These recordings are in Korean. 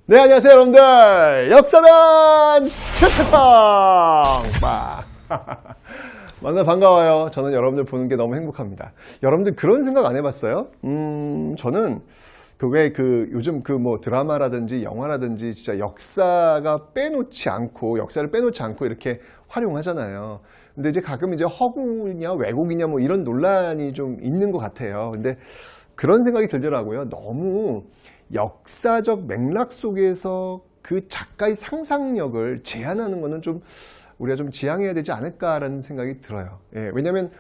네, 안녕하세요, 여러분들. 역사단 최태성! 만나 반가워요. 저는 여러분들 보는 게 너무 행복합니다. 여러분들 그런 생각 안 해봤어요? 저는 요즘 드라마라든지 영화라든지 진짜 역사를 빼놓지 않고 이렇게 활용하잖아요. 근데 이제 가끔 이제 허구냐 왜곡이냐 뭐 이런 논란이 좀 있는 것 같아요. 근데 그런 생각이 들더라고요. 너무 역사적 맥락 속에서 그 작가의 상상력을 제한하는 것은 좀 우리가 좀 지양해야 되지 않을까라는 생각이 들어요. 예, 왜냐하면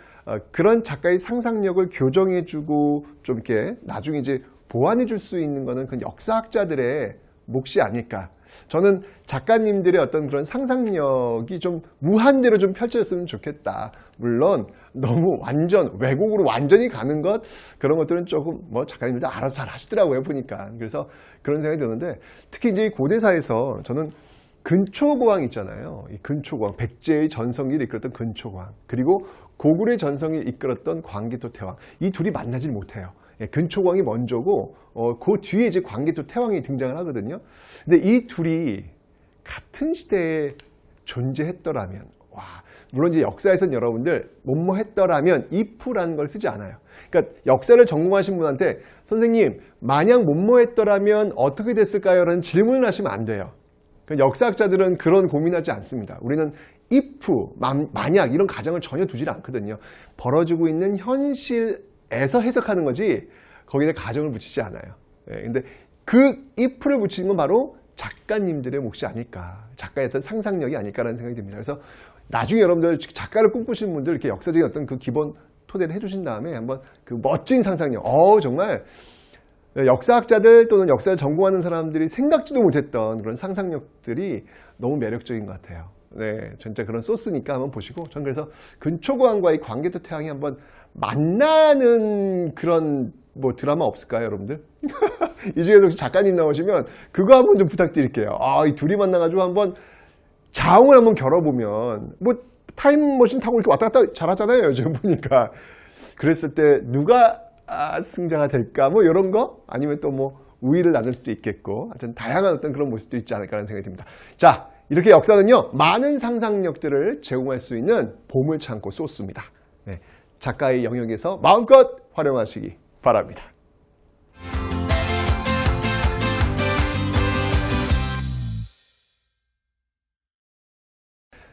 그런 작가의 상상력을 교정해주고 좀 이렇게 나중에 이제 보완해줄 수 있는 것은 그 역사학자들의 몫이 아닐까. 저는 작가님들의 어떤 그런 상상력이 좀 무한대로 좀 펼쳐졌으면 좋겠다. 물론 너무 왜곡으로 완전히 가는 그런 것들은 조금 작가님들 알아서 잘 하시더라고요, 보니까. 그래서 그런 생각이 드는데, 특히 이제 고대사에서 저는 근초고왕 있잖아요. 이 근초고왕, 백제의 전성기를 이끌었던 근초고왕, 그리고 고구려의 전성기를 이끌었던 광개토 태왕, 이 둘이 만나질 못해요. 근초고왕이 먼저고 그 뒤에 이제 광개토 태왕이 등장을 하거든요. 근데 이 둘이 같은 시대에 존재했더라면, 물론 이제 역사에서는 여러분들 뭐뭐했더라면 if라는 걸 쓰지 않아요. 그러니까 역사를 전공하신 분한테 선생님 만약 뭐뭐했더라면 어떻게 됐을까요? 라는 질문을 하시면 안 돼요. 그러니까 역사학자들은 그런 고민하지 않습니다. 우리는 if, 만약 이런 가정을 전혀 두질 않거든요. 벌어지고 있는 현실에서 해석하는 거지 거기에 가정을 붙이지 않아요. 근데 그 if를 붙이는 건 바로 작가님들의 몫이 아닐까, 작가의 어떤 상상력이 아닐까라는 생각이 듭니다. 그래서 나중에 여러분들 작가를 꿈꾸시는 분들 이렇게 역사적인 어떤 그 기본 토대를 해주신 다음에 한번 그 멋진 상상력, 정말 역사학자들 또는 역사를 전공하는 사람들이 생각지도 못했던 그런 상상력들이 너무 매력적인 것 같아요. 네, 진짜 그런 소스니까 한번 보시고, 전 그래서 근초고왕과의 광개토 태왕이 한번 만나는 그런 드라마 없을까요, 여러분들? 이 중에서 혹시 작가님 나오시면 그거 한번 좀 부탁드릴게요. 이 둘이 만나가지고 한번 자웅을 한번 겨뤄보면, 타임머신 타고 이렇게 왔다 갔다 잘하잖아요, 요즘 보니까. 그랬을 때 누가 승자가 될까, 이런 거? 아니면 또 우위를 나눌 수도 있겠고, 하여튼 다양한 어떤 그런 모습도 있지 않을까라는 생각이 듭니다. 자, 이렇게 역사는요, 많은 상상력들을 제공할 수 있는 보물창고 소스입니다. 네, 작가의 영역에서 마음껏 활용하시기 바랍니다.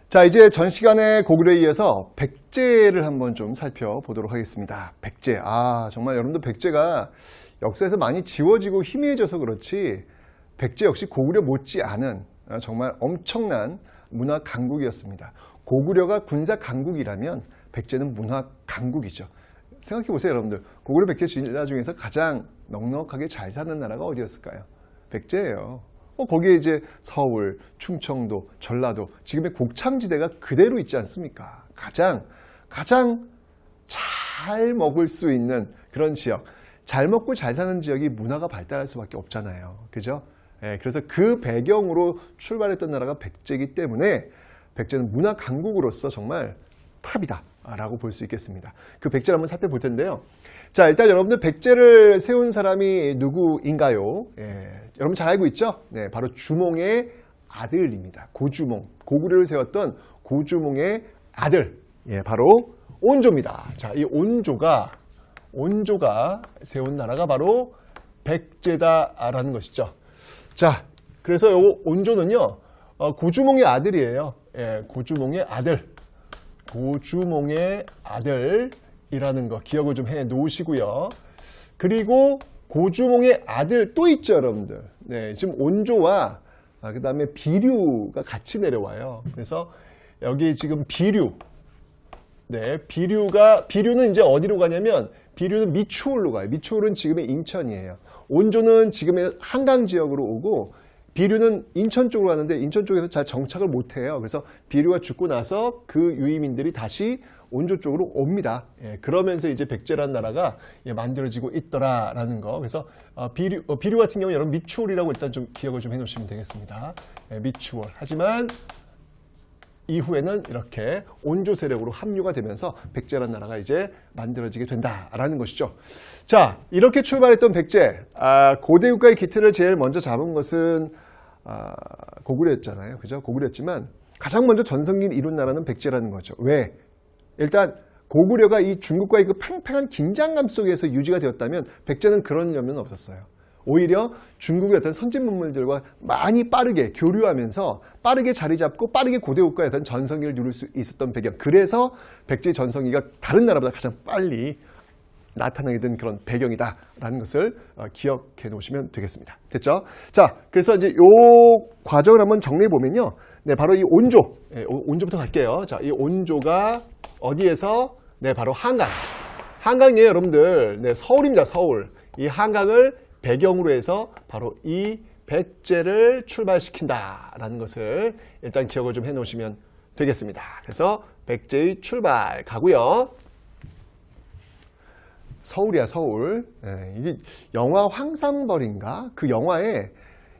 자, 이제 전 시간에 고구려에 이어서 백제를 한번 좀 살펴보도록 하겠습니다. 백제. 정말 여러분들 백제가 역사에서 많이 지워지고 희미해져서 그렇지, 백제 역시 고구려 못지않은 정말 엄청난 문화 강국이었습니다. 고구려가 군사 강국이라면 백제는 문화 강국이죠. 생각해 보세요, 여러분들. 고구려 백제 진라 중에서 가장 넉넉하게 잘 사는 나라가 어디였을까요? 백제예요. 거기에 이제 서울, 충청도, 전라도, 지금의 곡창지대가 그대로 있지 않습니까? 가장 잘 먹을 수 있는 그런 지역, 잘 먹고 잘 사는 지역이 문화가 발달할 수밖에 없잖아요. 그죠? 그래서 그 배경으로 출발했던 나라가 백제이기 때문에 백제는 문화 강국으로서 정말 탑이다 라고 볼 수 있겠습니다. 그 백제를 한번 살펴볼 텐데요. 자, 일단 여러분들 백제를 세운 사람이 누구인가요? 여러분 잘 알고 있죠? 네, 바로 주몽의 아들입니다. 고주몽, 고구려를 세웠던 고주몽의 아들, 바로 온조입니다. 자, 이 온조가 세운 나라가 바로 백제다라는 것이죠. 자, 그래서 이 온조는요, 고주몽의 아들이에요. 고주몽의 아들이라는 거 기억을 좀 해 놓으시고요. 그리고 고주몽의 아들 또 있죠, 여러분들. 네, 지금 온조와 그 다음에 비류가 같이 내려와요. 그래서 여기 지금 비류. 네, 비류는 이제 어디로 가냐면, 비류는 미추홀로 가요. 미추홀은 지금의 인천이에요. 온조는 지금의 한강 지역으로 오고, 비류는 인천 쪽으로 가는데 인천 쪽에서 잘 정착을 못해요. 그래서 비류가 죽고 나서 그 유이민들이 다시 온조 쪽으로 옵니다. 그러면서 이제 백제라는 나라가 만들어지고 있더라라는 거. 그래서 비류 같은 경우는 여러분 미추홀이라고 일단 좀 기억을 좀 해놓으시면 되겠습니다. 미추홀. 하지만 이후에는 이렇게 온조 세력으로 합류가 되면서 백제라는 나라가 이제 만들어지게 된다라는 것이죠. 자, 이렇게 출발했던 백제, 고대 국가의 기틀을 제일 먼저 잡은 것은 고구려였잖아요. 그죠? 고구려였지만 가장 먼저 전성기를 이룬 나라는 백제라는 거죠. 왜? 일단 고구려가 이 중국과의 그 팽팽한 긴장감 속에서 유지가 되었다면 백제는 그런 염려는 없었어요. 오히려 중국의 어떤 선진 문물들과 많이 빠르게 교류하면서 빠르게 자리 잡고 빠르게 고대 국가의 어떤 전성기를 누릴 수 있었던 배경. 그래서 백제의 전성기가 다른 나라보다 가장 빨리 나타나게 된 그런 배경이다라는 것을 기억해 놓으시면 되겠습니다. 됐죠? 자, 그래서 이제 요 과정을 한번 정리해 보면요. 네, 바로 이 온조. 네, 온조부터 갈게요. 자, 이 온조가 어디에서? 네, 바로 한강. 한강이에요, 여러분들. 네, 서울입니다, 서울. 이 한강을 배경으로 해서 바로 이 백제를 출발시킨다라는 것을 일단 기억을 좀 해 놓으시면 되겠습니다. 그래서 백제의 출발 가고요. 서울이야, 서울. 네, 이게 영화 황산벌인가? 그 영화에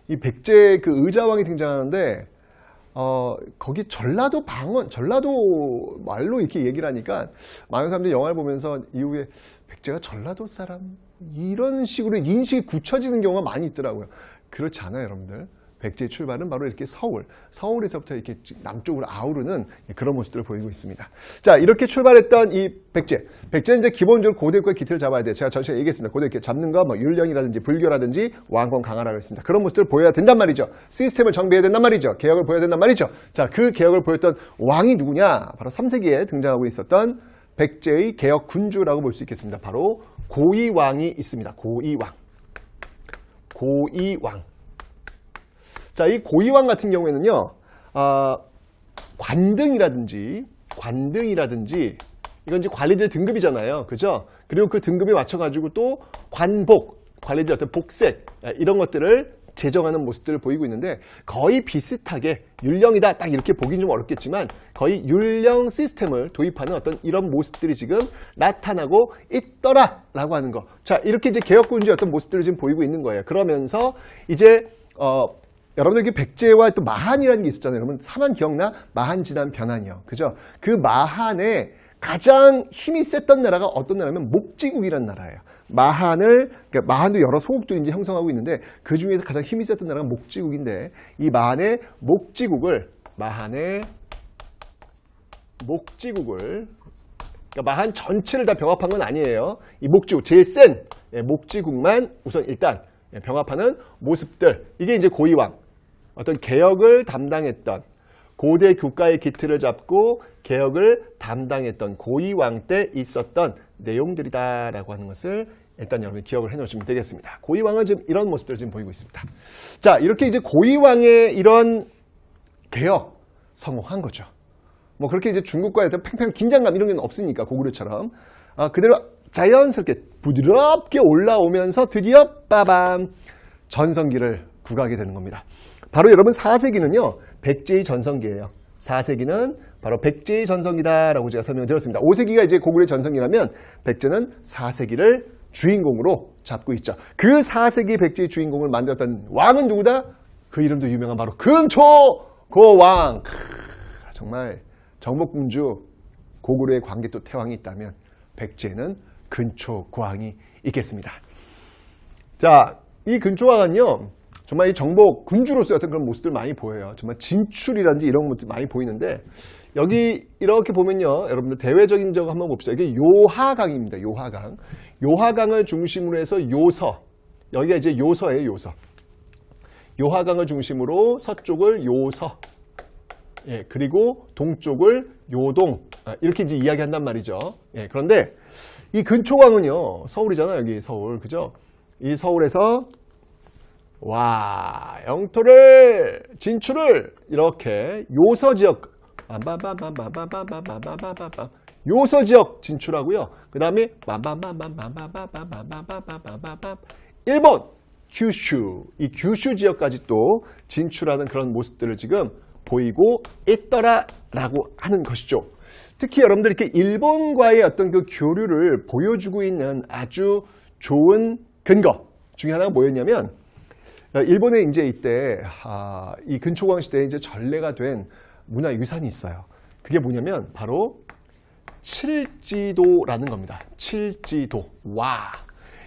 이 백제 그 의자왕이 등장하는데 거기 전라도 방언, 전라도 말로 이렇게 얘기를 하니까 많은 사람들이 영화를 보면서 이후에 백제가 전라도 사람? 이런 식으로 인식이 굳혀지는 경우가 많이 있더라고요. 그렇지 않아요, 여러분들. 백제의 출발은 바로 이렇게 서울에서부터 이렇게 남쪽으로 아우르는 그런 모습들을 보이고 있습니다. 자, 이렇게 출발했던 이 백제. 백제는 이제 기본적으로 고대국가의 기틀을 잡아야 돼요. 제가 전시에 얘기했습니다. 고대국가 잡는 거, 뭐 율령이라든지 불교라든지 왕권 강화라고 했습니다. 그런 모습들을 보여야 된단 말이죠. 시스템을 정비해야 된단 말이죠. 개혁을 보여야 된단 말이죠. 자, 그 개혁을 보였던 왕이 누구냐? 바로 3세기에 등장하고 있었던 백제의 개혁 군주라고 볼 수 있겠습니다. 바로 고이왕이 있습니다. 고이왕. 고이왕. 자, 이 고이왕 같은 경우에는요, 관등이라든지, 이건 이제 관리들의 등급이잖아요. 그죠? 그리고 그 등급에 맞춰가지고 또 관복, 관리들의 어떤 복색, 이런 것들을 제정하는 모습들을 보이고 있는데 거의 비슷하게 율령이다 딱 이렇게 보긴 좀 어렵겠지만 거의 율령 시스템을 도입하는 어떤 이런 모습들이 지금 나타나고 있더라라고 하는 거. 자, 이렇게 이제 개혁군주의 어떤 모습들을 지금 보이고 있는 거예요. 그러면서 이제 여러분들 백제와 또 마한이라는 게 있었잖아요. 여러분 사만 기억나? 마한 지난 변한이요. 그죠? 그 마한에 가장 힘이 셌던 나라가 어떤 나라냐면 목지국이라는 나라예요. 그러니까 마한도 여러 소국들이 이제 형성하고 있는데 그 중에서 가장 힘이 셌던 나라가 목지국인데 이 마한의 목지국을 그러니까 마한 전체를 다 병합한 건 아니에요. 이 목지국 제일 센 목지국만 우선 일단 병합하는 모습들. 이게 이제 고이왕. 어떤 개혁을 담당했던 고대 국가의 기틀을 잡고 개혁을 담당했던 고이왕 때 있었던 내용들이다라고 하는 것을 일단 여러분이 기억을 해놓으시면 되겠습니다. 고이왕은 지금 이런 모습들을 지금 보이고 있습니다. 자, 이렇게 이제 고이왕의 이런 개혁 성공한 거죠. 뭐 그렇게 이제 중국과의 어떤 팽팽한 긴장감 이런 게 없으니까 고구려처럼 그대로 자연스럽게 부드럽게 올라오면서 드디어 빠밤 전성기를 구가하게 되는 겁니다. 바로 여러분 4세기는요 백제의 전성기예요. 4세기는 바로 백제의 전성기다라고 제가 설명을 드렸습니다. 5세기가 이제 고구려의 전성기라면 백제는 4세기를 주인공으로 잡고 있죠. 그 4세기 백제의 주인공을 만들었던 왕은 누구다? 그 이름도 유명한 바로 근초고왕. 정말 정복군주 고구려의 광개토 태왕이 있다면 백제는 근초고왕이 있겠습니다. 자, 이 근초왕은요 정말 이 정복 군주로서의 어떤 그런 모습들 많이 보여요. 정말 진출이라든지 이런 것들 많이 보이는데 여기 이렇게 보면요, 여러분들 대외적인 적 한번 봅시다. 이게 요하강입니다. 요하강. 요하강을 중심으로 해서 요서. 여기가 이제 요서예요. 요서. 요하강을 중심으로 서쪽을 요서. 예, 그리고 동쪽을 요동. 이렇게 이제 이야기한단 말이죠. 예, 그런데 이 근초강은요, 서울이잖아요. 여기 서울, 그죠? 이 서울에서 와, 영토를 진출을 이렇게 요서 지역 요서 지역 진출하고요. 그 다음에 일본 규슈, 이 규슈 지역까지 또 진출하는 그런 모습들을 지금 보이고 있더라라고 하는 것이죠. 특히 여러분들 이렇게 일본과의 어떤 그 교류를 보여주고 있는 아주 좋은 근거 중에 하나가 뭐였냐면, 일본에 이제 이때 이 근초고왕 시대에 이제 전래가 된 문화유산이 있어요. 그게 뭐냐면 바로 칠지도라는 겁니다. 칠지도. 와,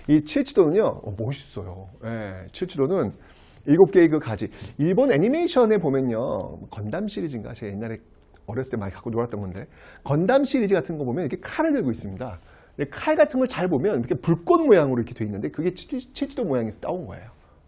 이 칠지도는요, 멋있어요. 예, 칠지도는 7개의 그 가지. 일본 애니메이션에 보면요, 건담 시리즈인가? 제가 옛날에 어렸을 때 많이 갖고 놀았던 건데, 건담 시리즈 같은 거 보면 이렇게 칼을 들고 있습니다. 근데 칼 같은 걸 잘 보면 이렇게 불꽃 모양으로 이렇게 돼 있는데, 그게 칠지도 모양에서 따온 거예요.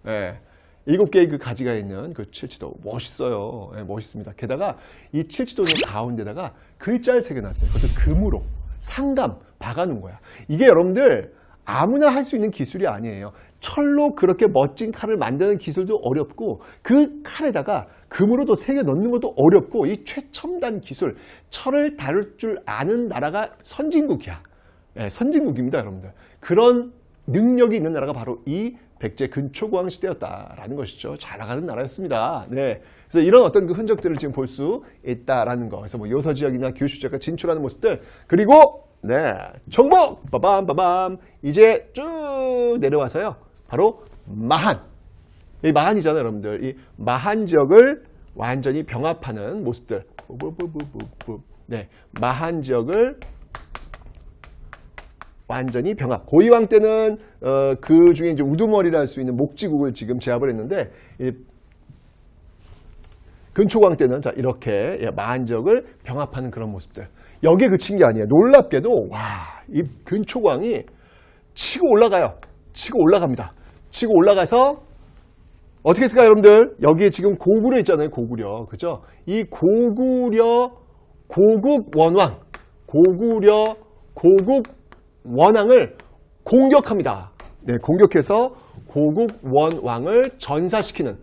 예. 7개의 그 가지가 있는 그 칠지도. 멋있어요. 예, 멋있습니다. 게다가 이 칠지도는 가운데다가 글자를 새겨놨어요. 그것도 금으로. 상감 박아놓은 거야. 이게 여러분들 아무나 할 수 있는 기술이 아니에요. 철로 그렇게 멋진 칼을 만드는 기술도 어렵고, 그 칼에다가 금으로 도 새겨 넣는 것도 어렵고, 이 최첨단 기술, 철을 다룰 줄 아는 나라가 선진국이야. 예, 선진국입니다, 여러분들. 그런 능력이 있는 나라가 바로 이 백제 근초고왕 시대였다라는 것이죠. 잘 나가는 나라였습니다. 네. 그래서 이런 어떤 그 흔적들을 지금 볼 수 있다라는 거. 그래서 뭐 요서 지역이나 규슈 지역과 진출하는 모습들. 그리고 네, 정복! 빠밤! 이제 쭉 내려와서요. 바로 마한. 이 마한이잖아요, 여러분들. 이 마한 지역을 완전히 병합하는 모습들. 네, 마한 지역을 완전히 병합. 고이왕 때는 그 중에 이제 우두머리라 할 수 있는 목지국을 지금 제압을 했는데, 근초광 때는 자 이렇게 마한 지역을 병합하는 그런 모습들. 여기에 그친 게 아니에요. 놀랍게도 와, 이 근초광이 치고 올라가요. 치고 올라갑니다. 치고 올라가서 어떻게 했을까요, 여러분들? 여기에 지금 고구려 있잖아요. 고구려. 그죠? 이 고구려 고국 원왕, 고구려 고국 원왕을 공격합니다. 네, 공격해서 고국 원왕을 전사시키는,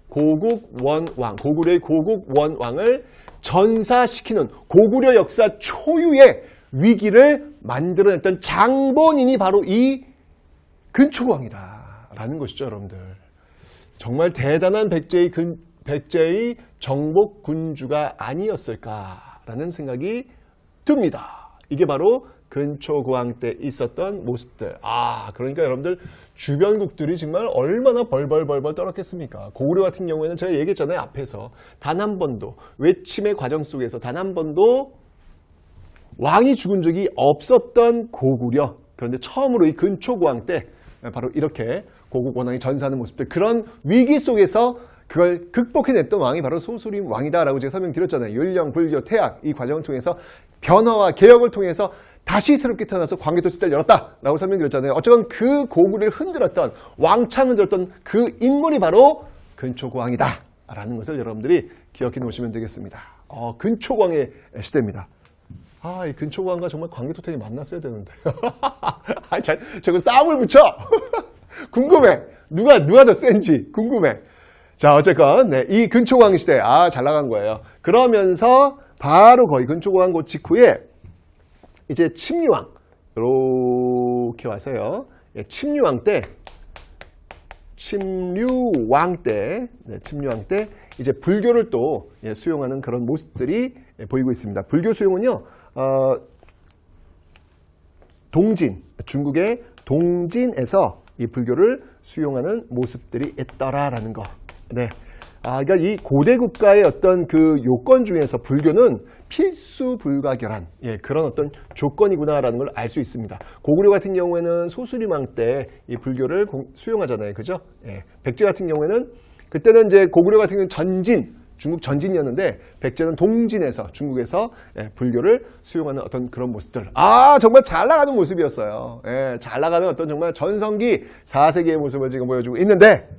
고국 원왕, 고구려의 고국 원왕을 전사시키는 고구려 역사 초유의 위기를 만들어냈던 장본인이 바로 이 근초고왕이다 라는 것이죠, 여러분들. 정말 대단한 백제의 정복 군주가 아니었을까라는 생각이 듭니다. 이게 바로 근초고왕 때 있었던 모습들. 그러니까 여러분들 주변국들이 정말 얼마나 벌벌 떨었겠습니까? 고구려 같은 경우에는 제가 얘기했잖아요. 앞에서 단 한 번도 외침의 과정 속에서 단 한 번도 왕이 죽은 적이 없었던 고구려. 그런데 처음으로 이 근초고왕 때 바로 이렇게 고국 원왕이 전사하는 모습들, 그런 위기 속에서 그걸 극복해냈던 왕이 바로 소수림 왕이다라고 제가 설명드렸잖아요. 율령, 불교, 태학 이 과정을 통해서 변화와 개혁을 통해서 다시 새롭게 태어나서 광개토 시대를 열었다라고 설명드렸잖아요. 어쩌면 그 고구려를 흔들었던, 왕창 흔들었던 그 인물이 바로 근초고왕이다라는 것을 여러분들이 기억해 놓으시면 되겠습니다. 근초고왕의 시대입니다. 이 근초고왕과 정말 광개토탱이 만났어야 되는데. 저거 싸움을 붙여. 궁금해. 누가 더 센지 궁금해. 자, 어쨌건 네, 이 근초고왕 시대 잘 나간 거예요. 그러면서 바로 거의 근초고왕 고 직후에 이제 침류왕 이렇게 와서요. 침류왕 때 이제 불교를 또 수용하는 그런 모습들이 보이고 있습니다. 불교 수용은요, 중국의 동진에서 이 불교를 수용하는 모습들이 있더라라는 거. 네. 그러니까 이 고대 국가의 어떤 그 요건 중에서 불교는 필수 불가결한 그런 어떤 조건이구나라는 걸 알 수 있습니다. 고구려 같은 경우에는 소수림왕 때 이 불교를 수용하잖아요, 그죠? 백제 같은 경우에는 그때는 이제 고구려 같은 경우는 중국 전진이었는데 백제는 동진에서 중국에서 불교를 수용하는 어떤 그런 모습들. 정말 잘 나가는 모습이었어요. 잘 나가는 어떤 정말 전성기 4세기의 모습을 지금 보여주고 있는데.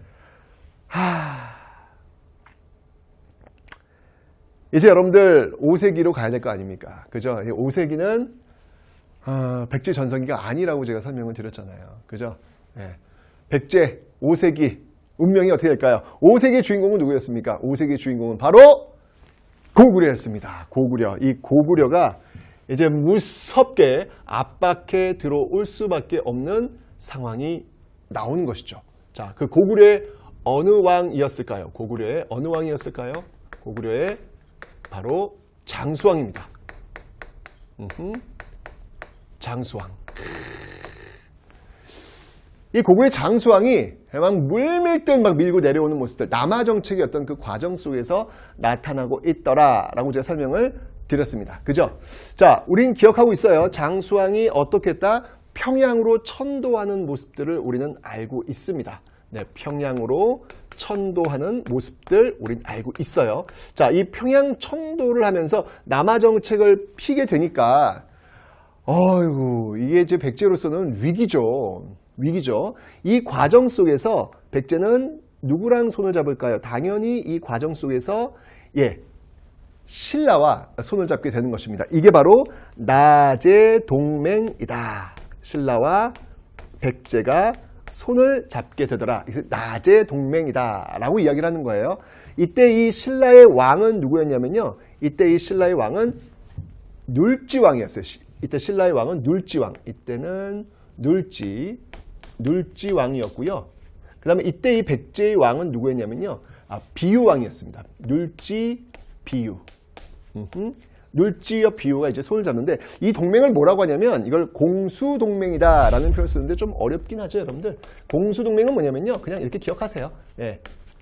이제 여러분들 5세기로 가야 될 거 아닙니까? 그죠? 5세기는 백제 전성기가 아니라고 제가 설명을 드렸잖아요. 그죠? 백제 5세기 운명이 어떻게 될까요? 5세기의 주인공은 누구였습니까? 5세기의 주인공은 바로 고구려였습니다. 고구려. 이 고구려가 이제 무섭게 압박해 들어올 수밖에 없는 상황이 나오는 것이죠. 자, 그 고구려의 어느 왕이었을까요? 고구려의 어느 왕이었을까요? 고구려의 바로 장수왕입니다. 장수왕. 이 고구려의 장수왕이 막 물밀듯 막 밀고 내려오는 모습들, 남하 정책의 어떤 그 과정 속에서 나타나고 있더라라고 제가 설명을 드렸습니다. 그죠? 자, 우린 기억하고 있어요. 장수왕이 어떻게 했다? 평양으로 천도하는 모습들을 우리는 알고 있습니다. 네, 평양으로 천도하는 모습들 우린 알고 있어요. 자, 이 평양 천도를 하면서 남하 정책을 피게 되니까 어이구, 이게 이제 백제로서는 위기죠. 위기죠. 이 과정 속에서 백제는 누구랑 손을 잡을까요? 당연히 이 과정 속에서 신라와 손을 잡게 되는 것입니다. 이게 바로 나제 동맹이다. 신라와 백제가 손을 잡게 되더라. 나제 동맹이다 라고 이야기를 하는 거예요. 이때 이 신라의 왕은 누구였냐면요. 이때 이 신라의 왕은 눌지왕이었어요. 이때 신라의 왕은 눌지왕. 이때는 눌지왕이었고요. 그 다음에 이때 이 백제의 왕은 누구였냐면요. 비유왕이었습니다. 비유. 눌지와 비유가 이제 손을 잡는데 이 동맹을 뭐라고 하냐면 이걸 공수동맹이다 라는 표현을 쓰는데 좀 어렵긴 하죠, 여러분들. 공수동맹은 뭐냐면요. 그냥 이렇게 기억하세요.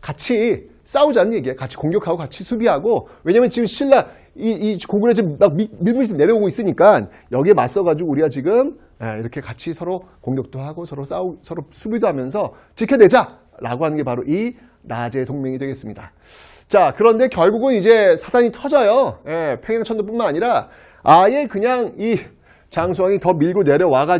같이 싸우자는 얘기예요. 같이 공격하고 같이 수비하고. 왜냐면 지금 신라 이 고구려 지금 막 밀물이 내려오고 있으니까 여기에 맞서가지고 우리가 지금 이렇게 같이 서로 공격도 하고 서로 수비도 하면서 지켜내자 라고 하는 게 바로 이 나제 동맹이 되겠습니다. 자, 그런데 결국은 이제 사단이 터져요. 평양천도뿐만 아니라 아예 그냥 이 장수왕이 더 밀고 내려와서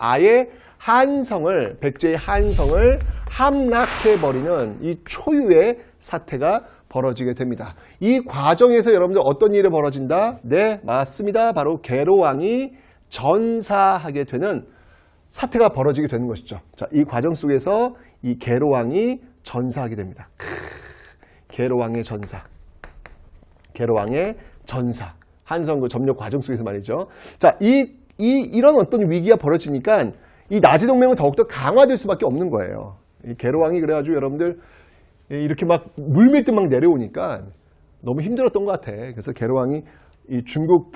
아예 한성을, 백제의 한성을 함락해버리는 이 초유의 사태가 벌어지게 됩니다. 이 과정에서 여러분들 어떤 일이 벌어진다? 네, 맞습니다. 바로 계로왕이 전사하게 되는 사태가 벌어지게 되는 것이죠. 자, 이 과정 속에서 이 계로왕이 전사하게 됩니다. 계로왕의 전사. 한성 그 점령 과정 속에서 말이죠. 자, 이런 어떤 위기가 벌어지니까 이 나제 동맹은 더욱더 강화될 수밖에 없는 거예요. 이 계로왕이 그래가지고 여러분들 이렇게 막 물밀듯 막 내려오니까 너무 힘들었던 것 같아. 그래서 계로왕이 이 중국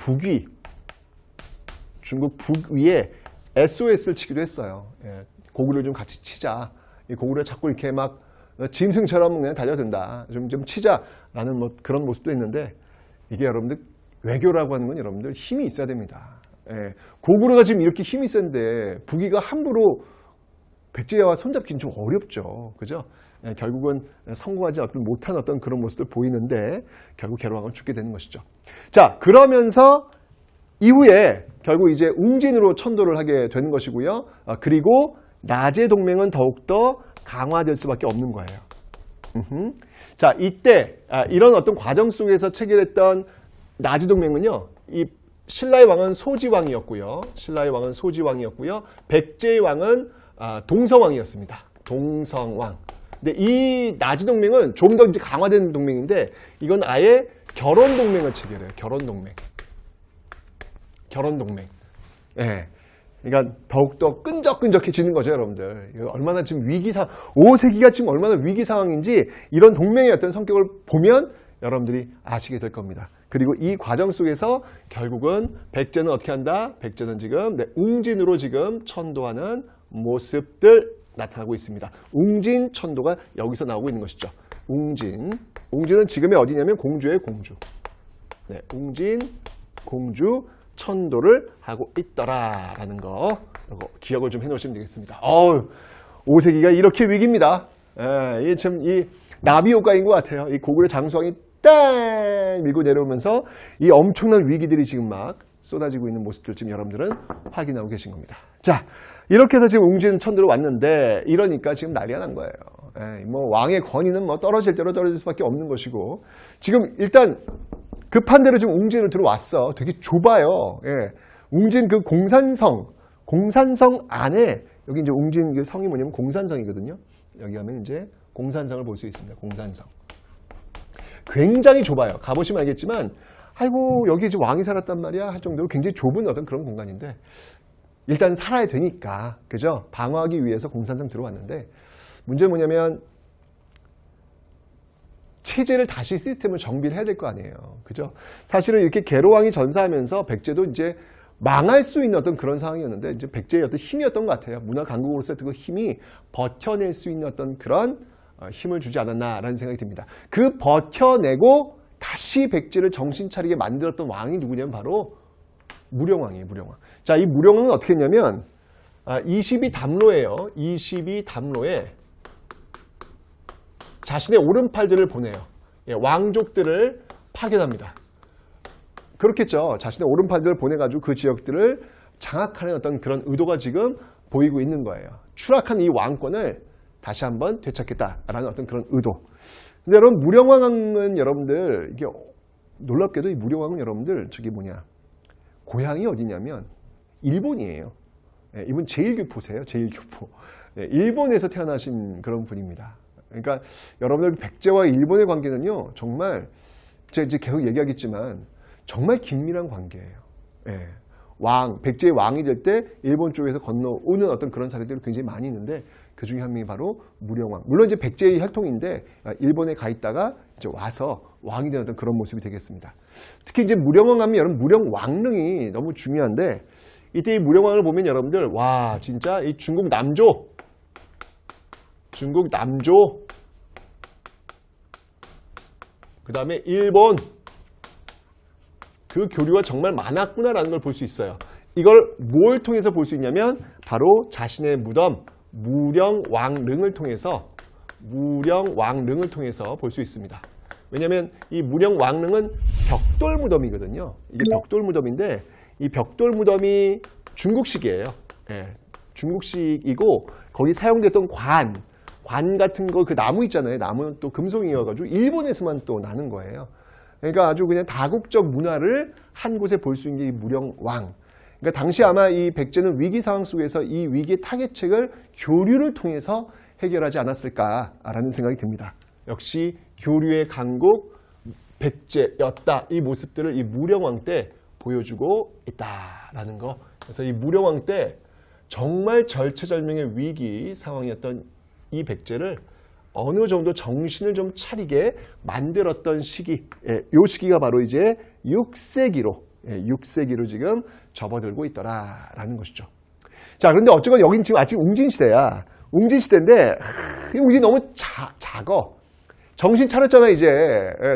북위에 SOS를 치기도 했어요. 고구려를 좀 같이 치자. 이 고구려 자꾸 이렇게 막 짐승처럼 그냥 달려든다. 좀 치자라는 뭐 그런 모습도 있는데 이게 여러분들 외교라고 하는 건 여러분들 힘이 있어야 됩니다. 고구려가 지금 이렇게 힘이 센데 북위가 함부로 백제와 손잡기는 좀 어렵죠. 그죠? 결국은 성공하지 못한 어떤 그런 모습도 보이는데 결국 계로왕은 죽게 되는 것이죠. 자, 그러면서 이후에 결국 이제 웅진으로 천도를 하게 되는 것이고요. 그리고 나제 동맹은 더욱더 강화될 수밖에 없는 거예요. 자, 이때 이런 어떤 과정 속에서 체결했던 나제 동맹은요. 이 신라의 왕은 소지왕이었고요. 백제의 왕은 동성왕이었습니다. 동성왕. 근데 이 나제 동맹은 좀 더 이제 강화된 동맹인데 이건 아예 결혼 동맹을 체결해요. 결혼 동맹. 그러니까 더욱더 끈적끈적해지는 거죠, 여러분들. 얼마나 지금 5세기가 지금 얼마나 위기 상황인지 이런 동맹의 어떤 성격을 보면 여러분들이 아시게 될 겁니다. 그리고 이 과정 속에서 결국은 백제는 어떻게 한다? 백제는 지금 웅진으로 지금 천도하는 모습들 나타나고 있습니다. 웅진 천도가 여기서 나오고 있는 것이죠. 웅진은 지금의 어디냐면 공주예요, 공주. 웅진, 공주, 천도를 하고 있더라라는 거 이거 기억을 좀 해놓으시면 되겠습니다. 5세기가 이렇게 위기입니다. 이게 참 이 나비 효과인 것 같아요. 이 고구려 장수왕이 딱 밀고 내려오면서 이 엄청난 위기들이 지금 막 쏟아지고 있는 모습들 지금 여러분들은 확인하고 계신 겁니다. 자, 이렇게 해서 지금 웅진 천도로 왔는데 이러니까 지금 난리가 난 거예요. 뭐 왕의 권위는 뭐 떨어질 대로 떨어질 수밖에 없는 것이고 지금 일단 급한 대로 지금 웅진을 들어왔어. 되게 좁아요. 웅진 그 공산성 안에 여기 이제 웅진 그 성이 뭐냐면 공산성이거든요. 여기 가면 이제 공산성을 볼 수 있습니다. 공산성. 굉장히 좁아요. 가보시면 알겠지만 아이고 여기 이제 왕이 살았단 말이야 할 정도로 굉장히 좁은 어떤 그런 공간인데 일단 살아야 되니까 그죠? 방어하기 위해서 공산성 들어왔는데 문제는 뭐냐면 체제를 다시 시스템을 정비를 해야 될 거 아니에요. 그죠? 사실은 이렇게 계로왕이 전사하면서 백제도 이제 망할 수 있는 어떤 그런 상황이었는데 이제 백제의 어떤 힘이었던 것 같아요. 문화 강국으로서의 그 힘이 버텨낼 수 있는 어떤 그런 힘을 주지 않았나라는 생각이 듭니다. 그 버텨내고 다시 백제를 정신 차리게 만들었던 왕이 누구냐면 바로 무령왕이에요. 무령왕. 자, 이 무령왕은 어떻게 했냐면 22담로예요. 22담로에 자신의 오른팔들을 보내요. 예, 왕족들을 파견합니다. 그렇겠죠. 자신의 오른팔들을 보내가지고 그 지역들을 장악하는 어떤 그런 의도가 지금 보이고 있는 거예요. 추락한 이 왕권을 다시 한번 되찾겠다라는 어떤 그런 의도. 근데 여러분, 무령왕은 여러분들, 이게 놀랍게도 이 무령왕은 여러분들, 고향이 어디냐면 일본이에요. 예, 이분 제1교포세요. 제1교포. 예, 일본에서 태어나신 그런 분입니다. 그러니까 여러분들 백제와 일본의 관계는요, 정말 제가 이제 계속 얘기하겠지만 정말 긴밀한 관계예요. 예. 백제의 왕이 될 때 일본 쪽에서 건너오는 어떤 그런 사례들이 굉장히 많이 있는데 그 중에 한 명이 바로 무령왕. 물론 이제 백제의 혈통인데 일본에 가 있다가 이제 와서 왕이 되는 어떤 그런 모습이 되겠습니다. 특히 이제 무령왕 하면 여러분 무령왕릉이 너무 중요한데 이때 이 무령왕을 보면 여러분들 와 진짜 이 중국 남조 그 다음에 일본 그 교류가 정말 많았구나라는 걸 볼 수 있어요. 이걸 뭘 통해서 볼 수 있냐면 바로 자신의 무덤 무령왕릉을 통해서 볼 수 있습니다. 왜냐하면 이 무령왕릉은 벽돌 무덤이거든요. 이게 벽돌 무덤인데 이 벽돌 무덤이 중국식이에요. 예, 중국식이고 거기 사용됐던 관 같은 거 그 나무 있잖아요. 나무는 또 금속이어가지고 일본에서만 또 나는 거예요. 그러니까 아주 그냥 다국적 문화를 한 곳에 볼 수 있는 게 이 무령왕. 그러니까 당시 아마 이 백제는 위기 상황 속에서 이 위기의 타개책을 교류를 통해서 해결하지 않았을까라는 생각이 듭니다. 역시 교류의 강국 백제였다. 이 모습들을 이 무령왕 때 보여주고 있다라는 거. 그래서 이 무령왕 때 정말 절체절명의 위기 상황이었던 이 백제를 어느 정도 정신을 좀 차리게 만들었던 시기, 이 시기가 바로 이제 6세기로 지금 접어들고 있더라라는 것이죠. 자, 그런데 어쨌건 여긴 지금 아직 웅진시대야. 웅진시대인데, 우리 너무 작어. 정신 차렸잖아, 이제.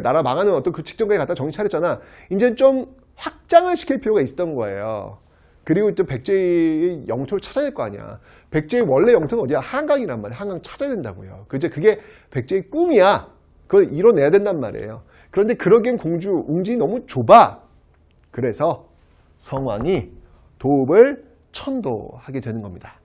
나라 망하는 어떤 그 직전까지 갔다 정신 차렸잖아. 이제 좀 확장을 시킬 필요가 있었던 거예요. 그리고 또 백제의 영토를 찾아야 될 거 아니야. 백제의 원래 영토는 어디야? 한강이란 말이야. 한강 찾아야 된다고요. 그게 백제의 꿈이야. 그걸 이뤄내야 된단 말이에요. 그런데 그러기엔 웅진이 너무 좁아. 그래서 성왕이 도읍을 천도하게 되는 겁니다.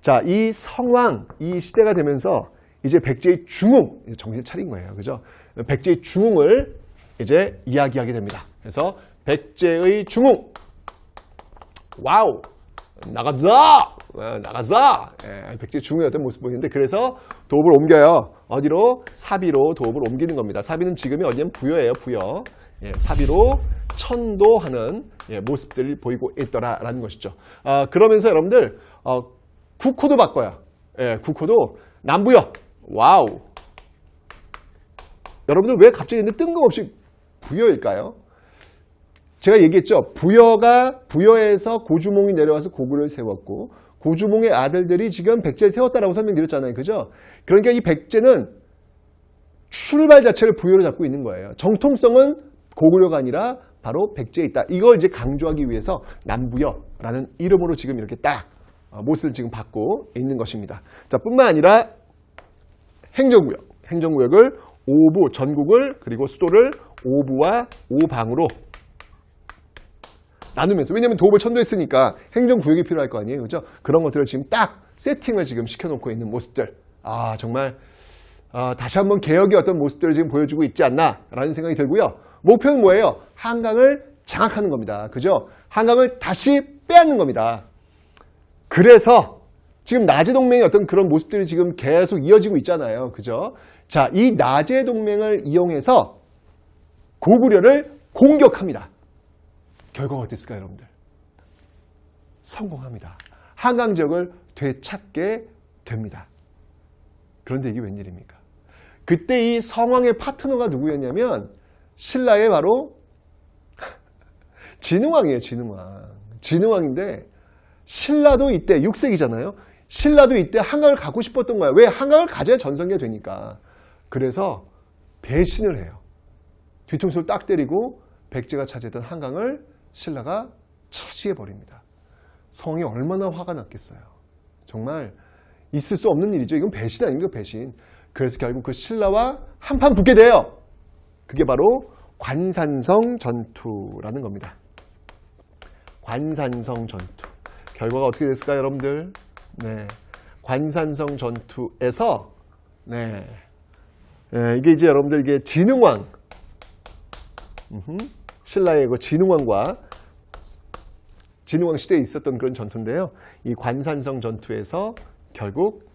자, 이 성왕, 이 시대가 되면서 이제 백제의 중흥, 정신 차린 거예요. 그죠? 백제의 중흥을 이제 이야기하게 됩니다. 그래서 백제의 중흥. 와우! 나가자! 백제 중흥의 어떤 모습 보이는데 모습 그래서 도읍을 옮겨요. 어디로? 사비로 도읍을 옮기는 겁니다. 사비는 지금이 어디냐면 부여예요. 부여. 사비로 천도하는 모습들이 보이고 있더라라는 것이죠. 그러면서 여러분들 국호도 바꿔요. 국호도 남부여. 와우! 여러분들 왜 갑자기 뜬금없이 부여일까요? 제가 얘기했죠. 부여에서 고주몽이 내려와서 고구려를 세웠고 고주몽의 아들들이 지금 백제를 세웠다라고 설명드렸잖아요. 그죠? 그러니까 이 백제는 출발 자체를 부여로 잡고 있는 거예요. 정통성은 고구려가 아니라 바로 백제에 있다. 이걸 이제 강조하기 위해서 남부여라는 이름으로 지금 이렇게 딱 모습을 지금 받고 있는 것입니다. 자, 뿐만 아니라 행정구역을 5부, 전국을 그리고 수도를 5부와 5방으로 나누면서, 왜냐하면 도읍을 천도했으니까 행정구역이 필요할 거 아니에요. 그죠? 그런 것들을 지금 딱 세팅을 지금 시켜놓고 있는 모습들. 정말 다시 한번 개혁의 어떤 모습들을 지금 보여주고 있지 않나라는 생각이 들고요. 목표는 뭐예요? 한강을 장악하는 겁니다. 그죠? 한강을 다시 빼앗는 겁니다. 그래서 지금 나제동맹의 어떤 그런 모습들이 지금 계속 이어지고 있잖아요. 그죠? 자, 이 나제동맹을 이용해서 고구려를 공격합니다. 결과가 어땠을까요, 여러분들? 성공합니다. 한강 지역을 되찾게 됩니다. 그런데 이게 웬일입니까? 그때 이 성왕의 파트너가 누구였냐면 신라의 바로 진흥왕이에요. 진흥왕. 진흥왕인데 신라도 이때 6세기잖아요. 신라도 이때 한강을 가고 싶었던 거야. 왜? 한강을 가져야 전성기가 되니까. 그래서 배신을 해요. 뒤통수를 딱 때리고 백제가 차지했던 한강을 신라가 차지해 버립니다. 성이 얼마나 화가 났겠어요. 정말 있을 수 없는 일이죠. 이건 배신 아닙니까? 배신. 그래서 결국 그 신라와 한판 붙게 돼요. 그게 바로 관산성 전투라는 겁니다. 관산성 전투. 결과가 어떻게 됐을까요, 여러분들? 네. 관산성 전투에서, 네. 이게 이제 여러분들 이게 진흥왕. 신라의 그 진흥왕과 진흥왕 시대에 있었던 그런 전투인데요. 이 관산성 전투에서 결국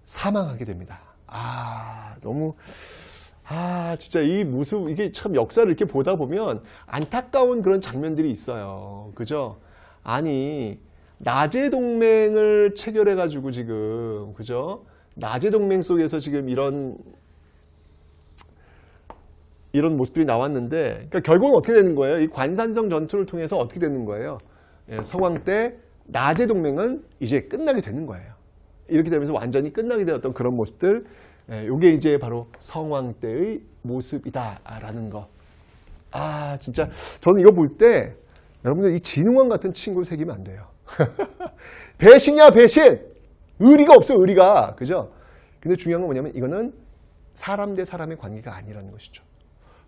사망하게 됩니다. 너무, 진짜 이 모습, 이게 참 역사를 이렇게 보다 보면 안타까운 그런 장면들이 있어요. 그죠? 아니, 나제동맹을 체결해가지고 지금, 그죠? 나제동맹 속에서 지금 이런 모습들이 나왔는데, 그러니까 결국은 어떻게 되는 거예요? 이 관산성 전투를 통해서 어떻게 되는 거예요? 성왕 때 나제동맹은 이제 끝나게 되는 거예요. 이렇게 되면서 완전히 끝나게 되었던 그런 모습들, 이게 이제 바로 성왕 때의 모습이다라는 거. 진짜 저는 이거 볼 때 여러분들 이 진흥왕 같은 친구를 새기면 안 돼요. 배신이야, 배신. 의리가 없어, 의리가. 그죠? 근데 중요한 건 뭐냐면 이거는 사람 대 사람의 관계가 아니라는 것이죠.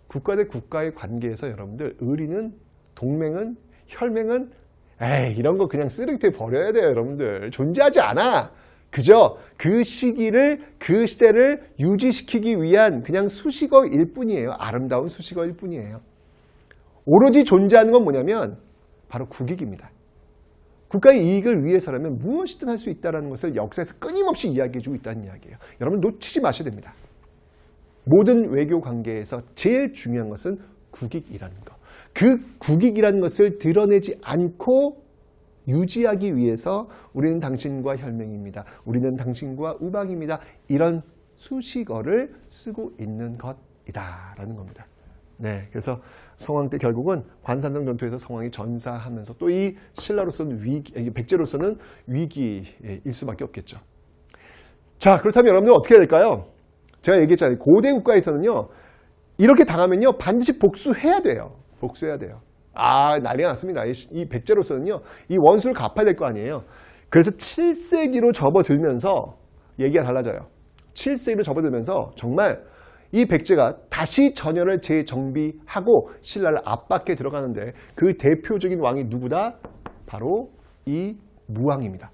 국가 대 국가의 관계에서 여러분들 의리는, 동맹은, 혈맹은 이런 거 그냥 쓰레기통에 버려야 돼요, 여러분들. 존재하지 않아. 그죠? 그 시기를, 그 시대를 유지시키기 위한 그냥 수식어일 뿐이에요. 아름다운 수식어일 뿐이에요. 오로지 존재하는 건 뭐냐면 바로 국익입니다. 국가의 이익을 위해서라면 무엇이든 할 수 있다는 것을 역사에서 끊임없이 이야기해주고 있다는 이야기예요. 여러분 놓치지 마셔야 됩니다. 모든 외교 관계에서 제일 중요한 것은 국익이라는 것. 그 국익이라는 것을 드러내지 않고 유지하기 위해서 우리는 당신과 혈맹입니다. 우리는 당신과 우방입니다. 이런 수식어를 쓰고 있는 것이다라는 겁니다. 네, 그래서 성왕 때 결국은 관산성 전투에서 성왕이 전사하면서 또 이 신라로서는 백제로서는 위기일 수밖에 없겠죠. 자, 그렇다면 여러분들 어떻게 해야 될까요? 제가 얘기했잖아요. 고대 국가에서는요, 이렇게 당하면요, 반드시 복수해야 돼요. 복수해야 돼요. 난리가 났습니다. 이 백제로서는요, 이 원수를 갚아야 될 거 아니에요. 그래서 7세기로 접어들면서 얘기가 달라져요. 7세기로 접어들면서 정말 이 백제가 다시 전열을 재정비하고 신라를 압박해 들어가는데 그 대표적인 왕이 누구다? 바로 이 무왕입니다.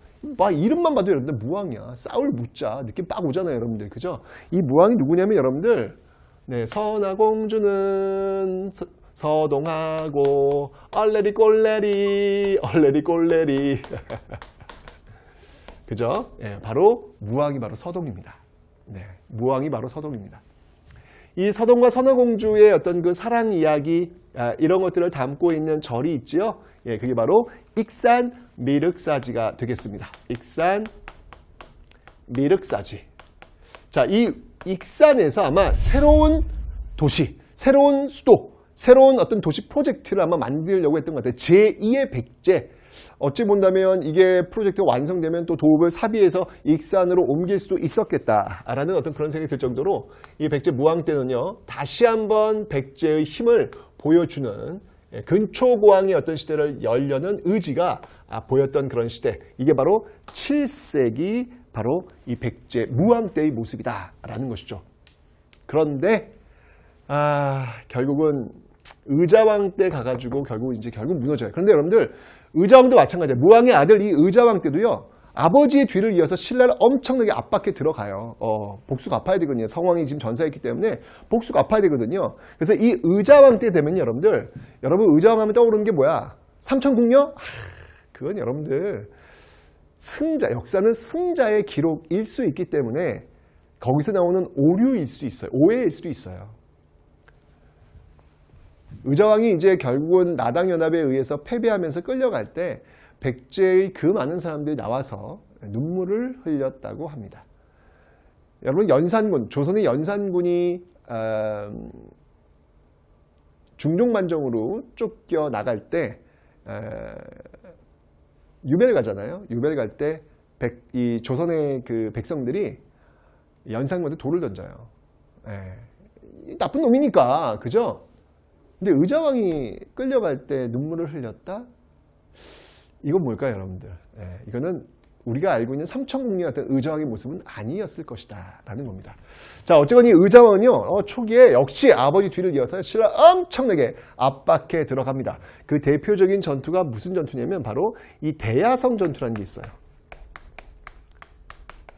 이름만 봐도 여러분들 무왕이야. 싸울 무자 느낌 빡 오잖아요, 여러분들. 그죠? 이 무왕이 누구냐면 여러분들, 네, 선하공주는 서동하고 얼레리 꼴레리 그죠? 바로 무왕이 바로 서동입니다. 네, 무왕이 바로 서동입니다. 이 서동과 선하공주의 어떤 그 사랑 이야기, 이런 것들을 담고 있는 절이 있죠. 그게 바로 익산 미륵사지가 되겠습니다. 익산 미륵사지. 자, 이 익산에서 아마 새로운 도시, 새로운 수도, 새로운 어떤 도시 프로젝트를 아마 만들려고 했던 것 같아요. 제2의 백제. 어찌 본다면 이게 프로젝트가 완성되면 또 도읍을 사비해서 익산으로 옮길 수도 있었겠다라는 어떤 그런 생각이 들 정도로 이 백제 무왕 때는요, 다시 한번 백제의 힘을 보여주는 근초고왕의 어떤 시대를 열려는 의지가 보였던 그런 시대. 이게 바로 7세기 바로 이 백제 무왕 때의 모습이다라는 것이죠. 그런데 결국은 의자왕 때 가가지고 결국 무너져요. 그런데 여러분들 의자왕도 마찬가지예요. 무왕의 아들 이 의자왕 때도요, 아버지의 뒤를 이어서 신라를 엄청나게 압박해 들어가요. 복수 갚아야 되거든요. 성왕이 지금 전사했기 때문에 복수 갚아야 되거든요. 그래서 이 의자왕 때 되면 여러분 의자왕 하면 떠오르는 게 뭐야? 삼천궁녀? 그건 여러분들 역사는 승자의 기록일 수 있기 때문에 거기서 나오는 오류일 수도 있어요. 오해일 수도 있어요. 의자왕이 이제 결국은 나당연합에 의해서 패배하면서 끌려갈 때 백제의 그 많은 사람들이 나와서 눈물을 흘렸다고 합니다. 여러분, 연산군, 조선의 연산군이 중종만정으로 쫓겨나갈 때 유배를 가잖아요. 유배를 갈 때 이 조선의 그 백성들이 연산군한테 돌을 던져요. 예. 나쁜 놈이니까, 그죠? 근데 의자왕이 끌려갈 때 눈물을 흘렸다? 이건 뭘까요, 여러분들? 예, 이거는 우리가 알고 있는 삼천국리 같은 의자왕의 모습은 아니었을 것이다 라는 겁니다. 자, 어쨌건 이 의자왕은요, 초기에 역시 아버지 뒤를 이어서 신라를 엄청나게 압박해 들어갑니다. 그 대표적인 전투가 무슨 전투냐면 바로 이 대야성 전투라는 게 있어요.